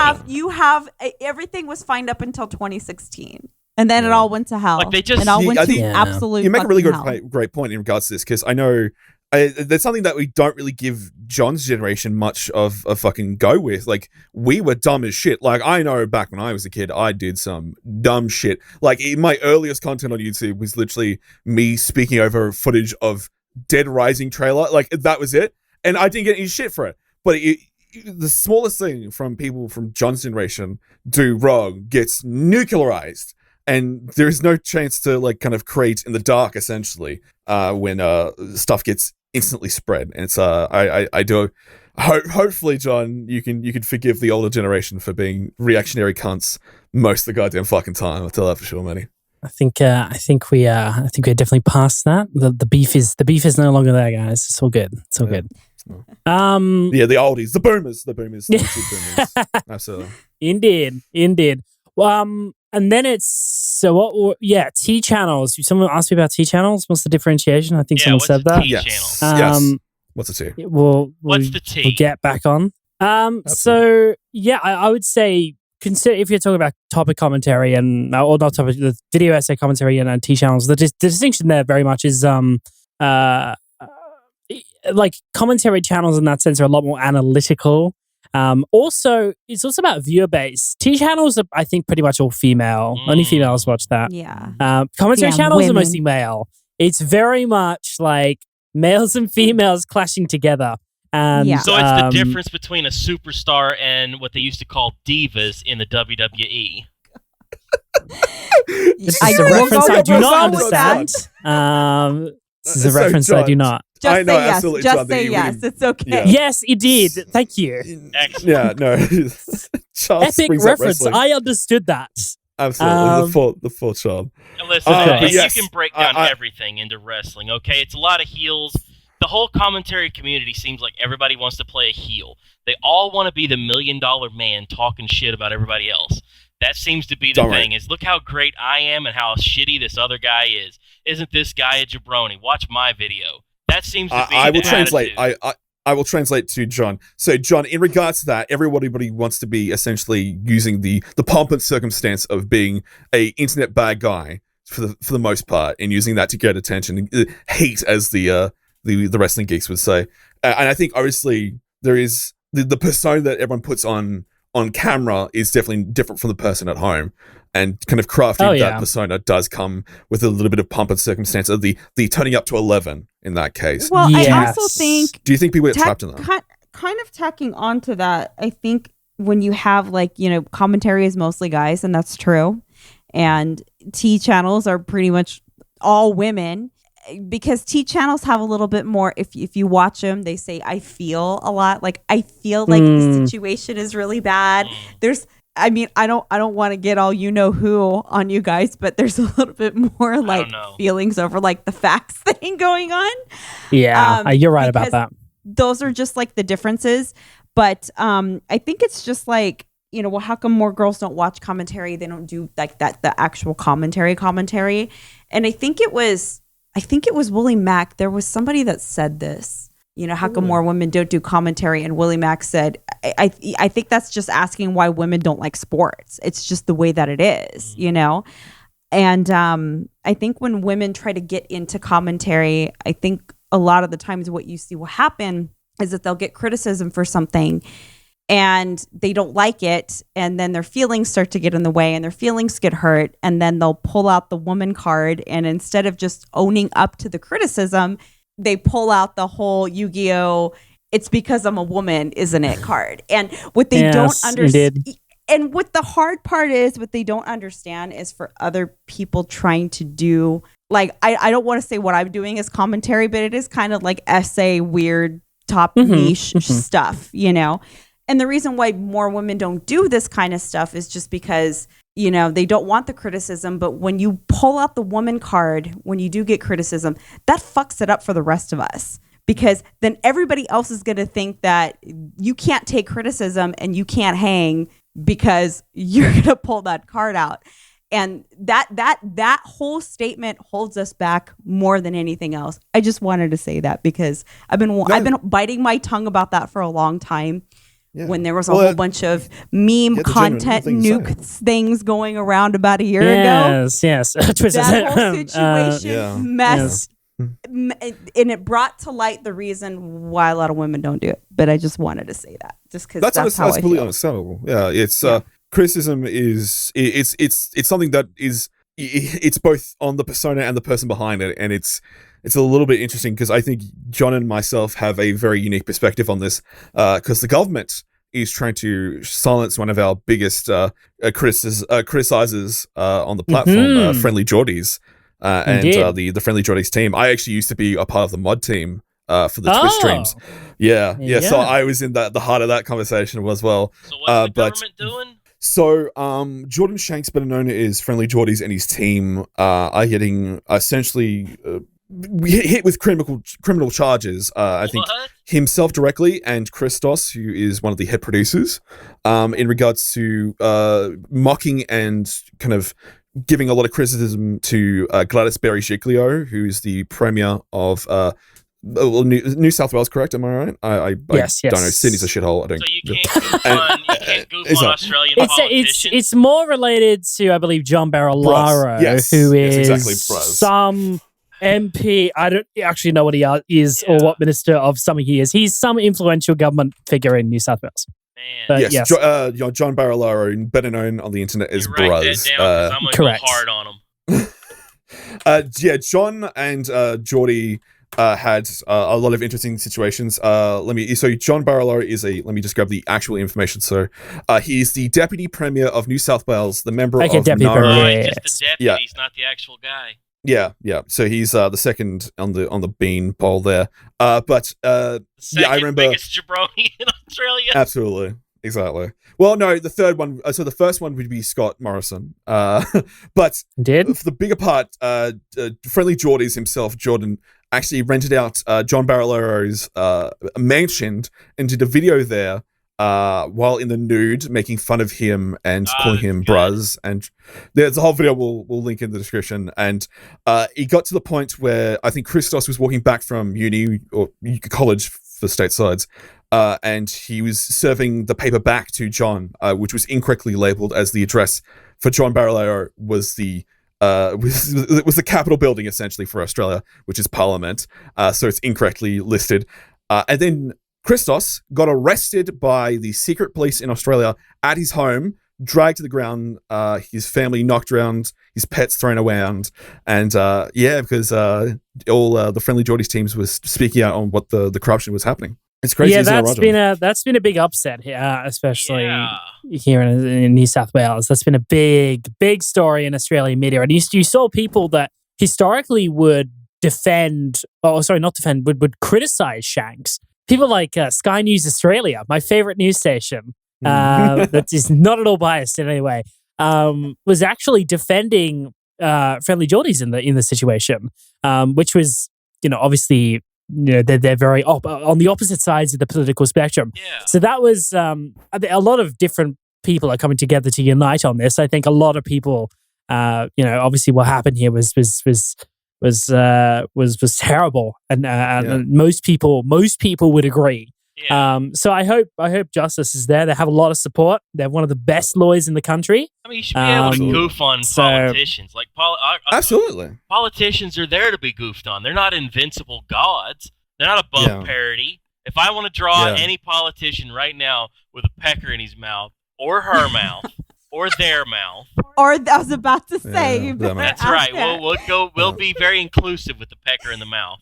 have everything was fine up until 2016, and then it all went to hell. Like, they just- it all Yeah, went I to think- absolute. You make a really fucking good hell. great point in regards to this, because I know there's something that we don't really give John's generation much of a fucking go with. Like, we were dumb as shit. Like, I know back when I was a kid, I did some dumb shit. Like, my earliest content on YouTube was literally me speaking over footage of Dead Rising trailer. Like, that was it. And I didn't get any shit for it. But the smallest thing from people from John's generation do wrong gets nuclearized. And there is no chance to like kind of create in the dark, essentially, when stuff gets instantly spread. And it's I do hopefully, John, you can forgive the older generation for being reactionary cunts most of the goddamn fucking time. I'll tell that for sure, Manny. I think we're definitely past that. The beef is no longer there, guys. It's all good. It's all good. Yeah, the oldies, the boomers, the boomers. Absolutely. Indeed. And then it's T channels. Someone asked me about T channels. What's the differentiation? I think Yeah, someone what's said a that. T Yes. channel? Yes. What's a T? We'll What's the T? We'll get back on. So yeah, I would say consider if you're talking about topic commentary and or not topic, the video essay commentary and T channels. The distinction there very much is like commentary channels in that sense are a lot more analytical. Also, it's also about viewer base. T channels are, I think, pretty much all female. Only females watch that. Yeah. Commentary channels women. are mostly male. It's very much like males and females clashing together. And, Yeah. So it's the difference between a superstar and what they used to call divas in the WWE. This is a reference I do not understand. This is a So, reference I do not. Just I know, say yes. absolutely, Just John, that say you yes. wouldn't- It's okay. Yeah. Yes, indeed. Thank you. Excellent. Yeah, no. Charles Epic brings up reference. wrestling. I understood that. Absolutely, the full charm. And listen, Okay. Yes. you can break down I- everything into wrestling, okay? It's a lot of heels. The whole commentary community seems like everybody wants to play a heel. They all want to be the $1 million man talking shit about everybody else. That seems to be the Don't thing, is look how great I am and how shitty this other guy is. Isn't this guy a jabroni? Watch my video. That seems to be I will the translate. attitude. I will translate to John. So, John, in regards to that, everybody wants to be essentially using the pomp and circumstance of being a internet bad guy for the most part, and using that to get attention, heat, as the wrestling geeks would say. And I think obviously there is the persona that everyone puts on camera is definitely different from the person at home. And kind of crafting that persona does come with a little bit of pomp and circumstance of the turning up to 11 in that case. Well, Yes. I also think Do you think people get trapped in that? kind of tacking onto that, I think when you have like, commentary is mostly guys, and that's true. And T channels are pretty much all women, because T channels have a little bit more, if you watch them, they say, I feel a lot. Like, I feel like the situation is really bad. I don't want to get all who on you guys, but there's a little bit more like feelings over like the facts thing going on. Yeah, you're right about that. Those are just like the differences. But I think it's just like, well, how come more girls don't watch commentary? They don't do like that, the actual commentary. And I think it was Willie Mack. There was somebody that said this. How come more women don't do commentary? And Willie Mack said, I think that's just asking why women don't like sports. It's just the way that it is, And I think when women try to get into commentary, I think a lot of the times what you see will happen is that they'll get criticism for something and they don't like it. And then their feelings start to get in the way and their feelings get hurt. And then they'll pull out the woman card. And instead of just owning up to the criticism, they pull out the whole Yu-Gi-Oh! It's because I'm a woman, isn't it card. And what they don't understand, and what the hard part is, what they don't understand is for other people trying to do, like, I don't want to say what I'm doing is commentary, but it is kind of like essay, weird, top niche stuff, And the reason why more women don't do this kind of stuff is just because, they don't want the criticism. But when you pull out the woman card, when you do get criticism, that fucks it up for the rest of us. Because then everybody else is going to think that you can't take criticism and you can't hang because you're going to pull that card out. And that whole statement holds us back more than anything else. I just wanted to say that because I've been biting my tongue about that for a long time. Yeah. When there was a whole bunch of meme content nuke things going around about a year ago. Yes. That whole situation messed. And it brought to light the reason why a lot of women don't do it. But I just wanted to say that, just because that's how I completely feel. understandable. Yeah, it's criticism is it's something that is it's both on the persona and the person behind it, and it's a little bit interesting because I think John and myself have a very unique perspective on this because the government is trying to silence one of our biggest criticizers on the platform, Friendlyjordies. And the Friendlyjordies team. I actually used to be a part of the mod team for the Twitch streams. Yeah. So I was in the heart of that conversation as well. So what's the government doing? So Jordan Shanks, better known as Friendlyjordies, and his team are getting essentially hit with criminal charges. I think himself directly and Christos, who is one of the head producers, in regards to mocking and kind of giving a lot of criticism to Gladys Berejiklian, who's the premier of Well, New South Wales, correct? Am I right? I Yes. don't know. Sydney's a shithole. I don't. So you can't goof on Australian politicians. It's more related to, I believe, John Barilaro, Yes. who Yes, is exactly, Bruz. some MP. I don't actually know what he is or what minister of something he is. He's some influential government figure in New South Wales. Man. But Yes, John Barilaro, better known on the internet as You write Bruz. that down, 'cause I'm gonna correct. go hard on him. John and Geordie had a lot of interesting situations. So John Barilaro is let me just grab the actual information. So he is the Deputy Premier of New South Wales, the member of Deputy Nara. Premier. Just the deputy, he's not the actual guy. Yeah. So he's the second on the bean pole there. But The second I remember biggest jabroni in Australia. absolutely. Exactly. Well, no, the third one. So the first one would be Scott Morrison. But Did? for the bigger part, Friendlyjordies himself, Jordan, actually rented out John Barilaro's mansion and did a video there while in the nude, making fun of him and calling him Bruz. And there's a whole video we'll link in the description. And he got to the point where I think Christos was walking back from uni or college for statesides. And he was serving the paper back to John, which was incorrectly labeled as the address for John Barilaro was the Capitol building essentially for Australia, which is Parliament. So it's incorrectly listed. And then Christos got arrested by the secret police in Australia at his home, dragged to the ground, his family knocked around, his pets thrown around, and because all the Friendlyjordies teams was speaking out on what the corruption was happening. It's crazy. Yeah, that's been a big upset here, especially here in New South Wales. That's been a big story in Australian media, and you saw people that historically would would criticize Shanks. People like Sky News Australia, my favorite news station, that is not at all biased in any way, was actually defending Friendlyjordies in the situation, which was, obviously, they're very on the opposite sides of the political spectrum. Yeah. So that was a lot of different people are coming together to unite on this. I think a lot of people, obviously what happened here was terrible, and most people would agree. Yeah. So I hope justice is there. They have a lot of support. They're one of the best lawyers in the country. I mean, you should be able to goof on politicians. Like absolutely, politicians are there to be goofed on. They're not invincible gods. They're not above parody. If I want to draw any politician right now with a pecker in his mouth, or her mouth, or their mouth, or I was about to say, you better that's ask right. that. We'll be very inclusive with the pecker in the mouth.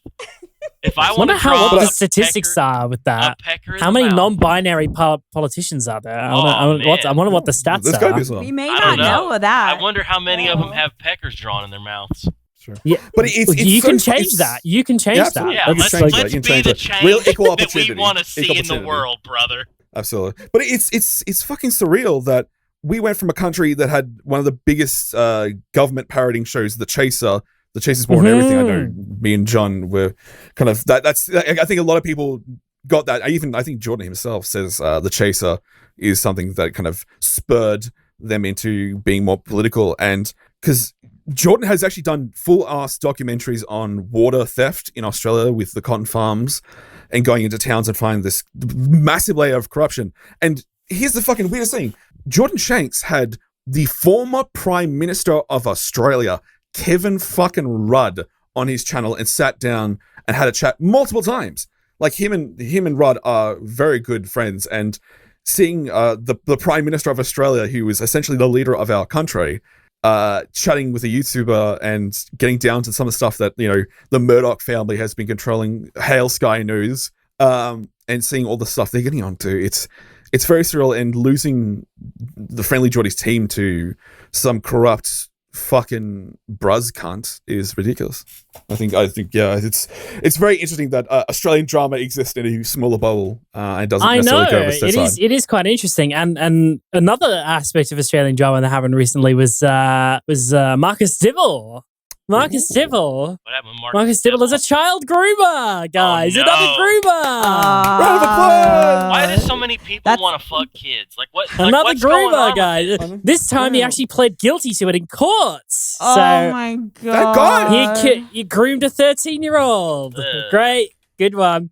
If I want wonder to draw what the statistics are with that. How many non-binary politicians are there? I wonder what the stats are. We may not know that. I wonder how many of them have peckers drawn in their mouths. Sure. Yeah, but you can change that. You can change that. Yeah, let's be the change real equal that opportunity. we want to see in the world, brother. Absolutely. But it's fucking surreal that we went from a country that had one of the biggest government parodying shows, The Chaser. The Chaser's Born and everything. I know me and John were kind of that's. I think a lot of people got that. I think Jordan himself says The Chaser is something that kind of spurred them into being more political, and because Jordan has actually done full-ass documentaries on water theft in Australia with the cotton farms and going into towns and finding this massive layer of corruption. And here's the fucking weirdest thing. Jordan Shanks had the former Prime Minister of Australia, Kevin fucking Rudd, on his channel and sat down and had a chat multiple times. Like him and Rudd are very good friends, and seeing the Prime Minister of Australia, who was essentially the leader of our country, chatting with a YouTuber and getting down to some of the stuff that the Murdoch family has been controlling, Hail Sky News, and seeing all the stuff they're getting onto, it's very surreal. And losing the Friendlyjordies team to some corrupt fucking Bruz cunt is ridiculous. I think it's very interesting that Australian drama exists in a smaller bubble and doesn't necessarily go over the side. It is quite interesting. And another aspect of Australian drama that happened recently was Marcus Dibble. Marcus Dibble. What happened with Marcus Dibble is a child groomer, guys. Oh, no. Another groomer. Round of applause! Why do so many people want to fuck kids? Like what? Another what's going groomer, on guys. This time he actually pled guilty to it in courts. Oh so my god! he groomed a 13-year-old. Great. Good one.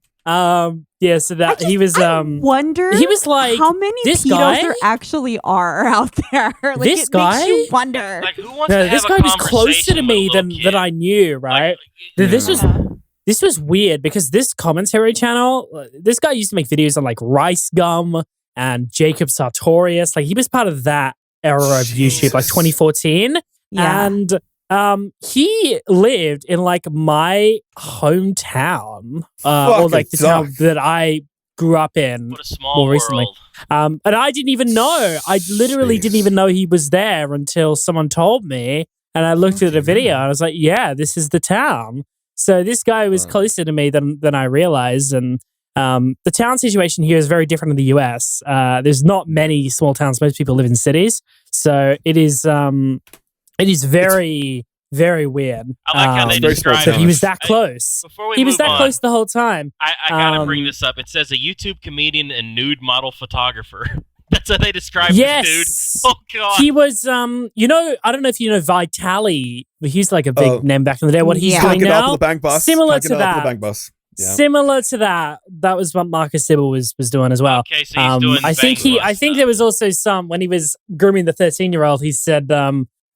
Yeah, so that he was I wonder he was like, how many this pedos guy? there actually are out there. Like, This it guy? makes you wonder. Like, who wants No, to have this a guy was closer to conversation me with a little than kid? I knew, right? This was weird because this commentary channel, this guy used to make videos on like Rice Gum and Jacob Sartorius. Like he was part of that era of YouTube, like 2014. Yeah. And he lived in like my hometown, or like the town that I grew up in What a small more recently. world. And I didn't even know. I literally didn't even know he was there until someone told me. And I looked at the video and I was like, yeah, this is the town. So this guy was closer to me than I realized. And the town situation here is very different in the US. There's not many small towns. Most people live in cities. So it is very, very weird. I like how they describe that it. he was that close. Before He was that on, close the whole time. I gotta bring this up. It says a YouTube comedian and nude model photographer. That's how they describe Yes. this dude. Oh god. He was, you know, I don't know if you know Vitali, but he's like a big name back in the day. What he's Yeah. doing Can't get up on now, the bank bus. similar Can't to get up on that. the bank bus. Yeah. Similar to that. That was what Marcus Dibble was doing as well. Okay, so he's doing I think bang I bus think stuff. there was also some when he was grooming the 13-year-old. He said, I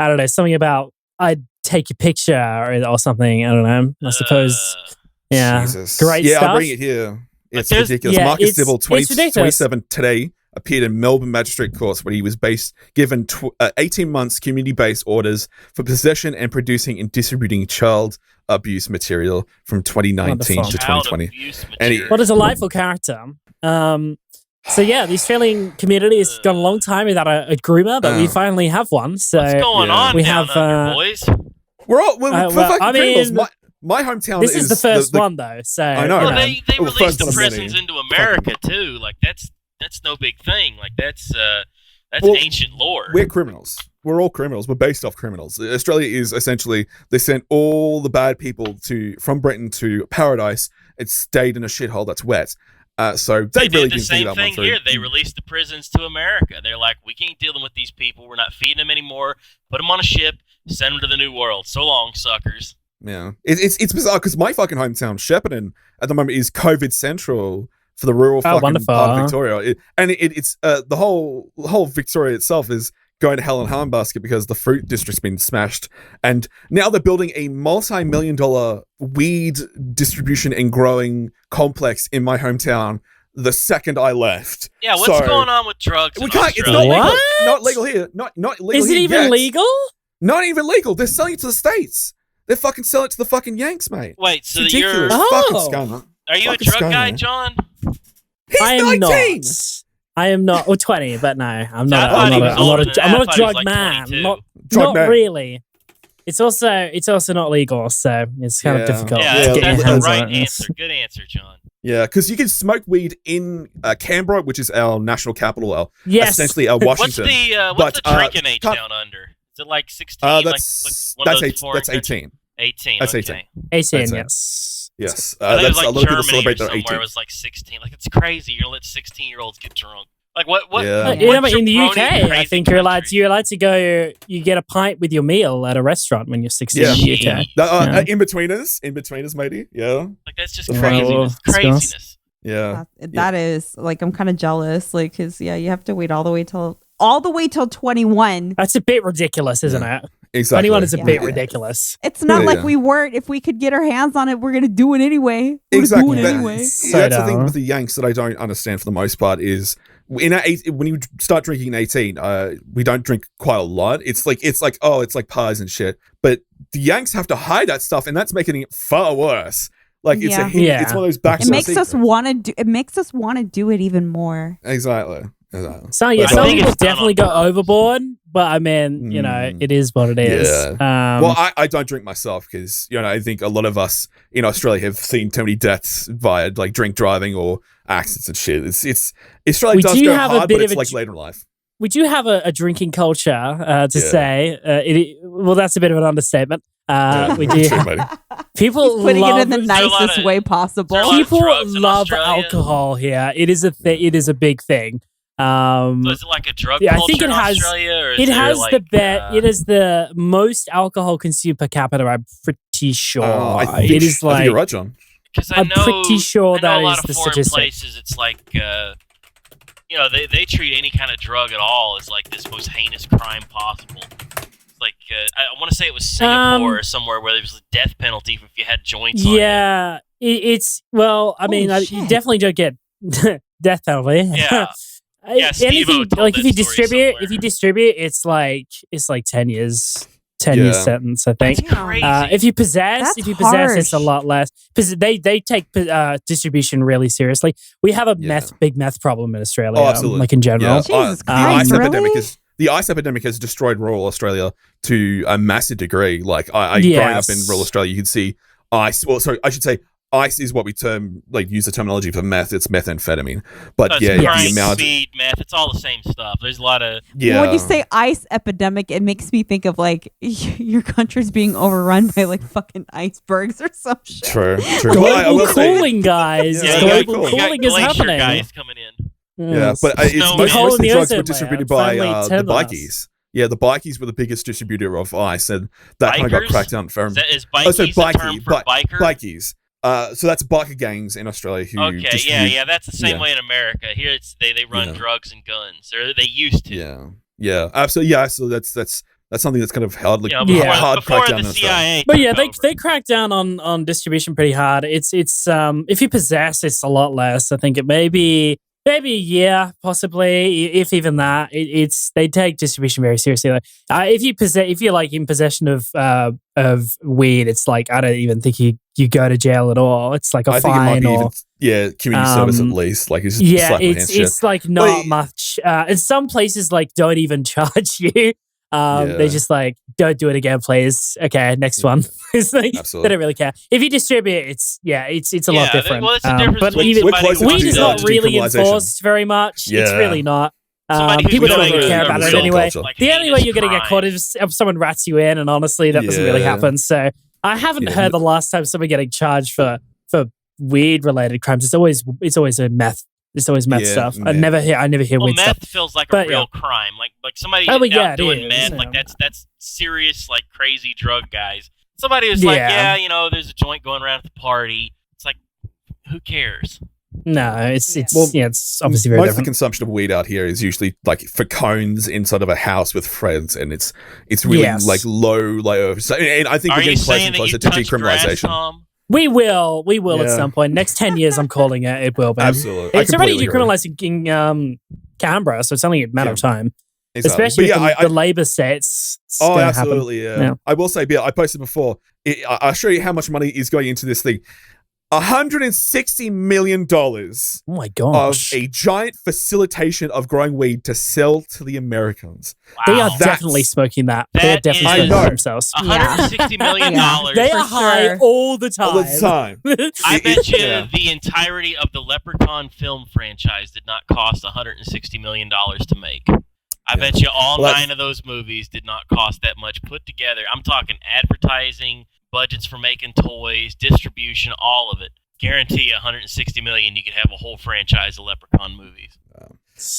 don't know, something about I'd take your picture or something. I don't know. I suppose. Yeah, Jesus. great yeah, stuff. I'll bring it here. It's there's- ridiculous. yeah, Marcus it's- Dibble, it's ridiculous. 27 today, appeared in Melbourne Magistrate Courts where he was given 18 months community-based orders for possession and producing and distributing child abuse material from 2019 Wonderful. to Child 2020. abuse And he- material. What a delightful character. So yeah, the Australian community has gone a long time without a groomer, but we finally have one. So What's going yeah. on we down have, under, boys? We're all well, fucking I mean, criminals. My hometown this is the first one though. So I know. you Well, they Well, released first the of prisons many. into America too. Like that's no big thing. Like that's Well, ancient lore. We're criminals. We're all criminals. We're based off criminals. Australia is essentially, they sent all the bad people from Britain to paradise. It stayed in a shithole that's wet. So they They really did the didn't think same that one thing through. here. They released the prisons to America. They're like, we can't deal with these people. We're not feeding them anymore. Put them on a ship. Send them to the new world. So long, suckers. Yeah, it's bizarre because my fucking hometown, Shepparton, at the moment is COVID central for the rural fucking wonderful. part of Victoria. It's the whole Victoria itself is going to hell in handbasket because the fruit district's been smashed, and now they're building a multi-million-dollar weed distribution and growing complex in my hometown. The second I left, Yeah, what's So, going on with drugs we in can't. It's Australia? not legal. What? Not legal here. Not legal. is it here even yet. legal? Not even legal. They're selling it to the States. They're fucking selling it to the fucking Yanks, mate. Wait, so It's you're ridiculous. Oh. Fucking scum. are you a fucking drug scum, guy, man. John? He's I am 19. not. I am not. Well, 20, but no, I'm I not. thought I'm he not. was I'm older not than I'm that. not I a thought he was drug like man. 22. Not man. really. It's also not legal, so it's kind of Yeah. difficult Yeah, to Yeah, get that's your the hands right on it. answer. Good answer, John. Yeah, because you can smoke weed in Canberra, which is our national capital, Yes. essentially our What's Washington. the But, drinking age can't- down under? Is it like 16? That's like one of that's those foreign 18. 18. That's okay. 18. 18, That's it. yes. Yes, I think it was that's like a lot of people Germany or celebrate their somewhere. 18. It was like 16. Like it's crazy. You're gonna let 16-year-olds get drunk. Like what? Yeah. What You know, but in the jabroni UK, I crazy think you're allowed country? to go. You get a pint with your meal at a restaurant when you're 16 Yeah. in the UK. Yeah. In betweeners, matey. Yeah, Like that's just Well, craziness. let's go. Craziness. yeah. That is like, I'm kind of jealous, like, because you have to wait all the way till 21. That's a bit ridiculous, isn't it? Exactly. 21 is a Yeah. bit ridiculous. It's not Yeah. like we weren't. If we could get our hands on it, we're gonna do it anyway. We're Exactly. doing it That- anyway. So that's the thing dumb. with the Yanks that I don't understand for the most part is when you start drinking in 18, we don't drink quite a lot. It's like pies and shit. But the Yanks have to hide that stuff, and that's making it far worse. Like it's Yeah. it's one of those back. It makes us want to do. It makes us want to do it even more. Exactly. So yeah, But- some I think people it's done definitely on go overboard, but I mean, you know, it is what it is. Yeah. Well, I don't drink myself because I think a lot of us in Australia have seen too many deaths via like drink driving or accidents and shit. It's Australia We does do go have a hard, bit but of it's a like tr- later in life. we do have a drinking culture to Yeah. say. Well, that's a bit of an understatement. We do. True, matey. People Putting love it in the Is there a lot nicest of- way is there a possible. lot of people drugs in love Australia? alcohol here. It is it is a big thing. So is it like a drug Yeah, I culture think it in has- Australia? Or is It there has like, it is the most alcohol consumed per capita. I'm pretty sure. I think it is I think like you're right, John. Because I'm pretty sure I know that a lot is of the foreign statistic. places, it's like, they treat any kind of drug at all as like this most heinous crime possible. It's like, I want to say it was Singapore or somewhere where there was a death penalty if you had joints on you. Yeah, it's well. I mean, you shit. definitely don't get death penalty. Yeah. Yeah, Steve-O told like if that you story distribute, it's like 10 years. 10 Yeah. years sentence, I think. That's crazy. If you possess, That's it's a harsh. lot less. Because they take distribution really seriously. We have a big meth problem in Australia, Oh, absolutely. like in general. Yeah. Jesus The Christ, ice really? epidemic has destroyed rural Australia to a massive degree. Like growing up in rural Australia, you could see ice. Well, sorry, I should say ice is what we use the terminology for meth. It's methamphetamine. But That's the crank, amount. speed, meth, it's all the same stuff. There's a lot of... Yeah. When you say ice epidemic, it makes me think of like your country's being overrun by like fucking icebergs or some shit. True. Well, I Global will say- cooling, guys. Yeah, Global you got cooling is glacier happening. guys coming in. Yeah, but it's Snow most man. of the drugs Ozone were distributed layer, by friendly the to us. bikies. Yeah, the bikies were the biggest distributor of ice, and that kind of got Bikers? cracked down for. Is bikies a term for biker? bikies. So that's biker gangs in Australia who Okay, distribute. yeah, that's the same yeah. way in America. Here, they run Yeah. drugs and guns, or they used to. Yeah, absolutely. Yeah, so that's something that's kind of hard, like, Before, hard before cracked down the in Australia. CIA. But yeah, took they over. crack down on distribution pretty hard. It's if you possess, it's a lot less. I think it may be maybe a year, possibly, if even that. They take distribution very seriously. Like, if you're like in possession of weed, it's like I don't even think you go to jail at all. It's like a I think it might fine be or even community service at least. Like it's just slap my hands shit. it's like not much. And some places like don't even charge you. They just like don't do it again, please. Okay, next one. It's like, Absolutely. they don't really care. If you distribute, it's a lot different. Well, it's the difference but between even somebody closer who to weed is the not really decriminalization. enforced very much. It's Yeah. really not. Somebody who's People don't doing really a care about it real anyway. culture. like, The only way heinous you're going to get crime. caught is if someone rats you in, and honestly, that doesn't really Yeah. happen. So I haven't Yeah. heard the last time someone getting charged for weed related crimes. It's always a meth. It's always meth Yeah, stuff. I meth. never hear Well, weed stuff. meth feels like a But, real crime. Like somebody Oh, but out yeah, it doing is, meth, yeah. like that's serious, like crazy drug guys. Somebody who's Yeah. like, there's a joint going around at the party. It's like, who cares? No, it's Well, it's obviously very Most of the different. consumption of weed out here is usually like for cones inside of a house with friends, and it's really Yes. like low. So, and I think Are we're you getting closer saying and that closer you to touch grass, decriminalization. Tom? We will at Yeah. some point. Next 10 years, I'm calling it. It will be. Absolutely, I It's already completely agree. decriminalized in Canberra, so it's only a matter of time. Exactly. Especially But with the Labor states. It's Oh, gonna absolutely, happen. yeah. I will say, Bill, I posted before. I'll show you how much money is going into this thing. $160 million Oh my of gosh. a giant facilitation of growing weed to sell to the Americans. They Wow. are definitely smoking that. They are That definitely is- smoking I know. that themselves. $160 million. Yeah. They For are high sure. all the time. All the time. I bet you Yeah. the entirety of the Leprechaun film franchise did not cost $160 million to make. I bet you all Well, that's- 9 of those movies did not cost that much put together. I'm talking advertising, budgets for making toys, distribution, all of it. Guarantee you $160 million, you could have a whole franchise of Leprechaun movies.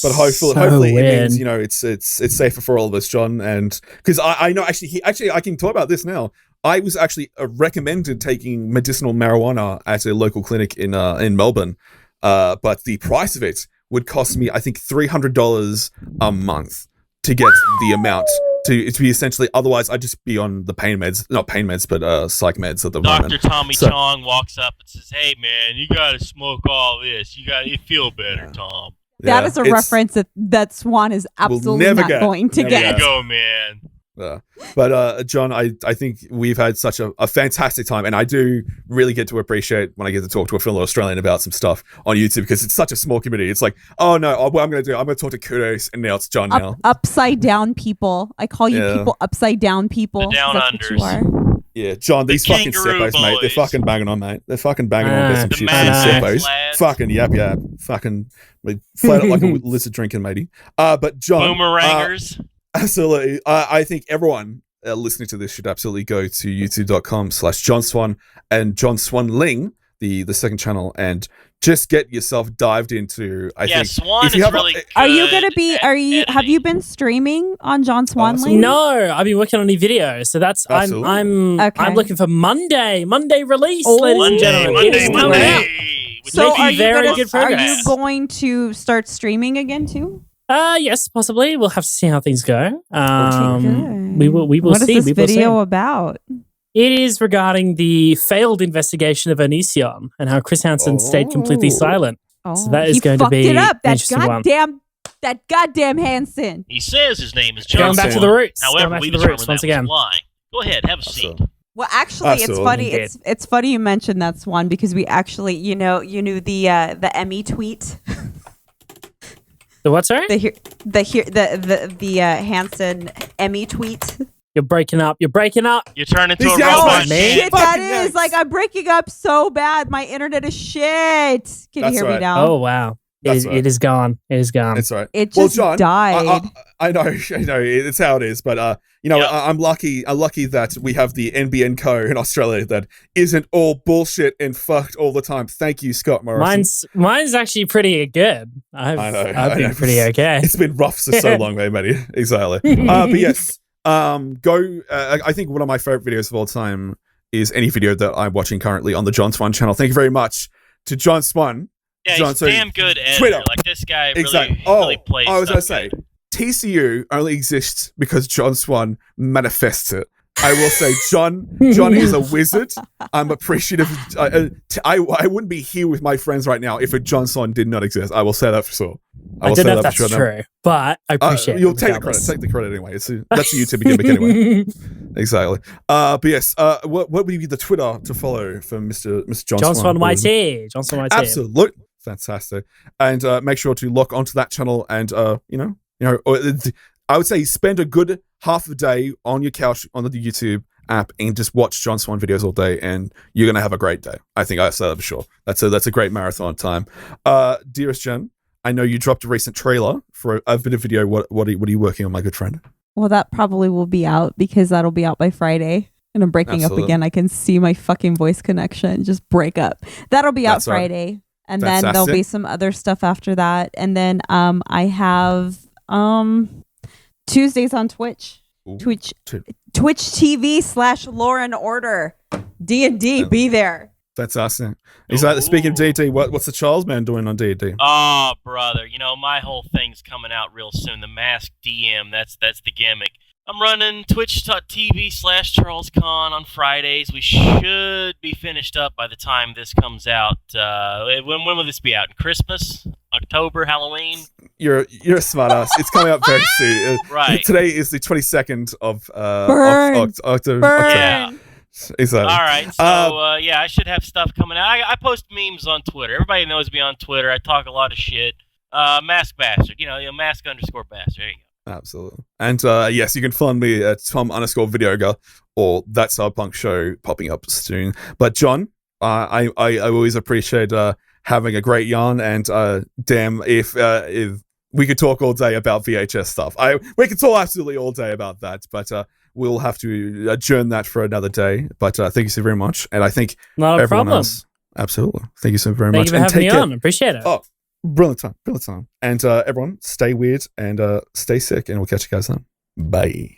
But hopefully, So hopefully it weird. means it's safer for all of us, John. And because I know actually I can talk about this now. I was actually recommended taking medicinal marijuana at a local clinic in Melbourne, but the price of it would cost me I think $300 a month to get the amount to be essentially. Otherwise, I'd just be on the not pain meds, but psych meds at the Dr. moment. Tommy So- Chong walks up and says, "Hey man, you gotta smoke all this. You feel better, Tom. That is a it's- reference that Swan is absolutely never not get. going to Never get. There Yeah. you go, man." But John, I think we've had such a fantastic time, and I do really get to appreciate when I get to talk to a fellow Australian about some stuff on YouTube because it's such a small community. It's like, oh no, what I'm going to do, I'm going to talk to Kudos, and now it's John now. Upside down people. I call you Yeah. people upside down people. The down That's what you unders. are. Yeah, John, these fucking kangaroo sippos, mate. They're boys. fucking banging on, mate. They're fucking banging on. There's some The shit. mad Sippos. lads. Fucking yap. Fucking flat out like a lizard drinking, matey. But John, Boomerangers. absolutely. I think everyone listening to this should absolutely go to youtube.com/John Swan and John Swan Ling. the second channel and just get yourself dived into. I think Swan if you is have really. Are you gonna good be? at Are you? Have you been streaming on John Swan Awesome. lately? No, I've been working on a new video, so that's Absolutely. I'm looking for Monday release, Oh, ladies and gentlemen. It is coming out. So Making are you very gonna? good Are progress. you going to start streaming again too? Yes, possibly. We'll have to see how things go. Good. We will What see. is this We will see. video about? It is regarding the failed investigation of Onision and how Chris Hansen stayed completely silent. Oh, So that is he going to fucked be it up. an That interesting one. goddamn Hansen. He says his name is Going Johnson. back to the roots. However, Going back we to the determined roots that once was again. a lie. Go ahead, have a seat. Absolutely. Well, actually, Absolutely. it's funny. Indeed. It's funny you mentioned that, Swan, because we actually, you knew the Emmy tweet, The what, sorry? the Hansen Emmy tweet. You're breaking up. You're breaking up. You turn into These a guys robot. are man. Shit, that Fucking is yikes. like I'm breaking up so bad. My internet is shit. Can That's you hear me right. now? Oh, wow. That's right. It is gone. It is gone. It's all right. It Well, just John, died. I know, it's how it is, but Yep. I'm lucky that we have the NBN Co in Australia that isn't all bullshit and fucked all the time. Thank you, Scott Morrison. Mine's actually pretty good. I've I been know. pretty okay. It's been rough for so long, matey. Exactly. But yes, I think one of my favorite videos of all time is any video that I'm watching currently on the John Swan channel. Thank you very much to John Swan. Yeah, John, he's so damn good editor. Twitter. Like this guy really, Exactly. really plays. I was stuff going to say, good. TCU only exists because John Swan manifests it. I will say, John is a wizard. I'm appreciative. I wouldn't be here with my friends right now if a John Swan did not exist. I will say that for sure. I don't know if that's true, but I appreciate it. You'll take the credit. Take the credit anyway. That's a YouTube gimmick anyway. Exactly. But yes, what would be the Twitter to follow for Mr. John Swan YT? YT. John Swan YT. Absolutely. Fantastic. And make sure to lock onto that channel and, I would say spend a good half a day on your couch on the YouTube app and just watch John Swan videos all day and you're going to have a great day. I think I say that for sure. That's a great marathon time. Dearest Jen, I know you dropped a recent trailer for a bit of video. What are you working on, my good friend? Well, that probably will be out because that'll be out by Friday. And I'm breaking Absolutely. up again. I can see my fucking voice connection just break up. That'll be out That's all right. Friday. And then there'll Fantastic. be some other stuff after that. And then I have Tuesdays on Twitch. Ooh. Twitch TV/Lauren Order. D&D, be there. Fantastic. Speaking of D&D, what's the Charles man doing on D&D? Oh, brother, my whole thing's coming out real soon. The Masked DM, that's the gimmick. I'm running twitch.tv/CharlesCon on Fridays. We should be finished up by the time this comes out. When will this be out? Christmas? October? Halloween? You're a smart ass. It's coming out very soon. Right. Today is the 22nd of Burn. October. Burn. Yeah. Exactly. All right. So, I should have stuff coming out. I post memes on Twitter. Everybody knows me on Twitter. I talk a lot of shit. Mask Bastard. Mask_Bastard. There you go. Absolutely. And yes, you can find me at Tom_Videoga or That Cyberpunk Show popping up soon. But John, I always appreciate having a great yarn and damn if we could talk all day about VHS stuff. We could talk absolutely all day about that, but we'll have to adjourn that for another day. But thank you so very much. And I think Not a everyone problem. else, absolutely. Thank you so very Thank much. you for And having me take care. on. Appreciate it. Oh, brilliant time. And everyone, stay weird and stay sick, and we'll catch you guys then. Bye.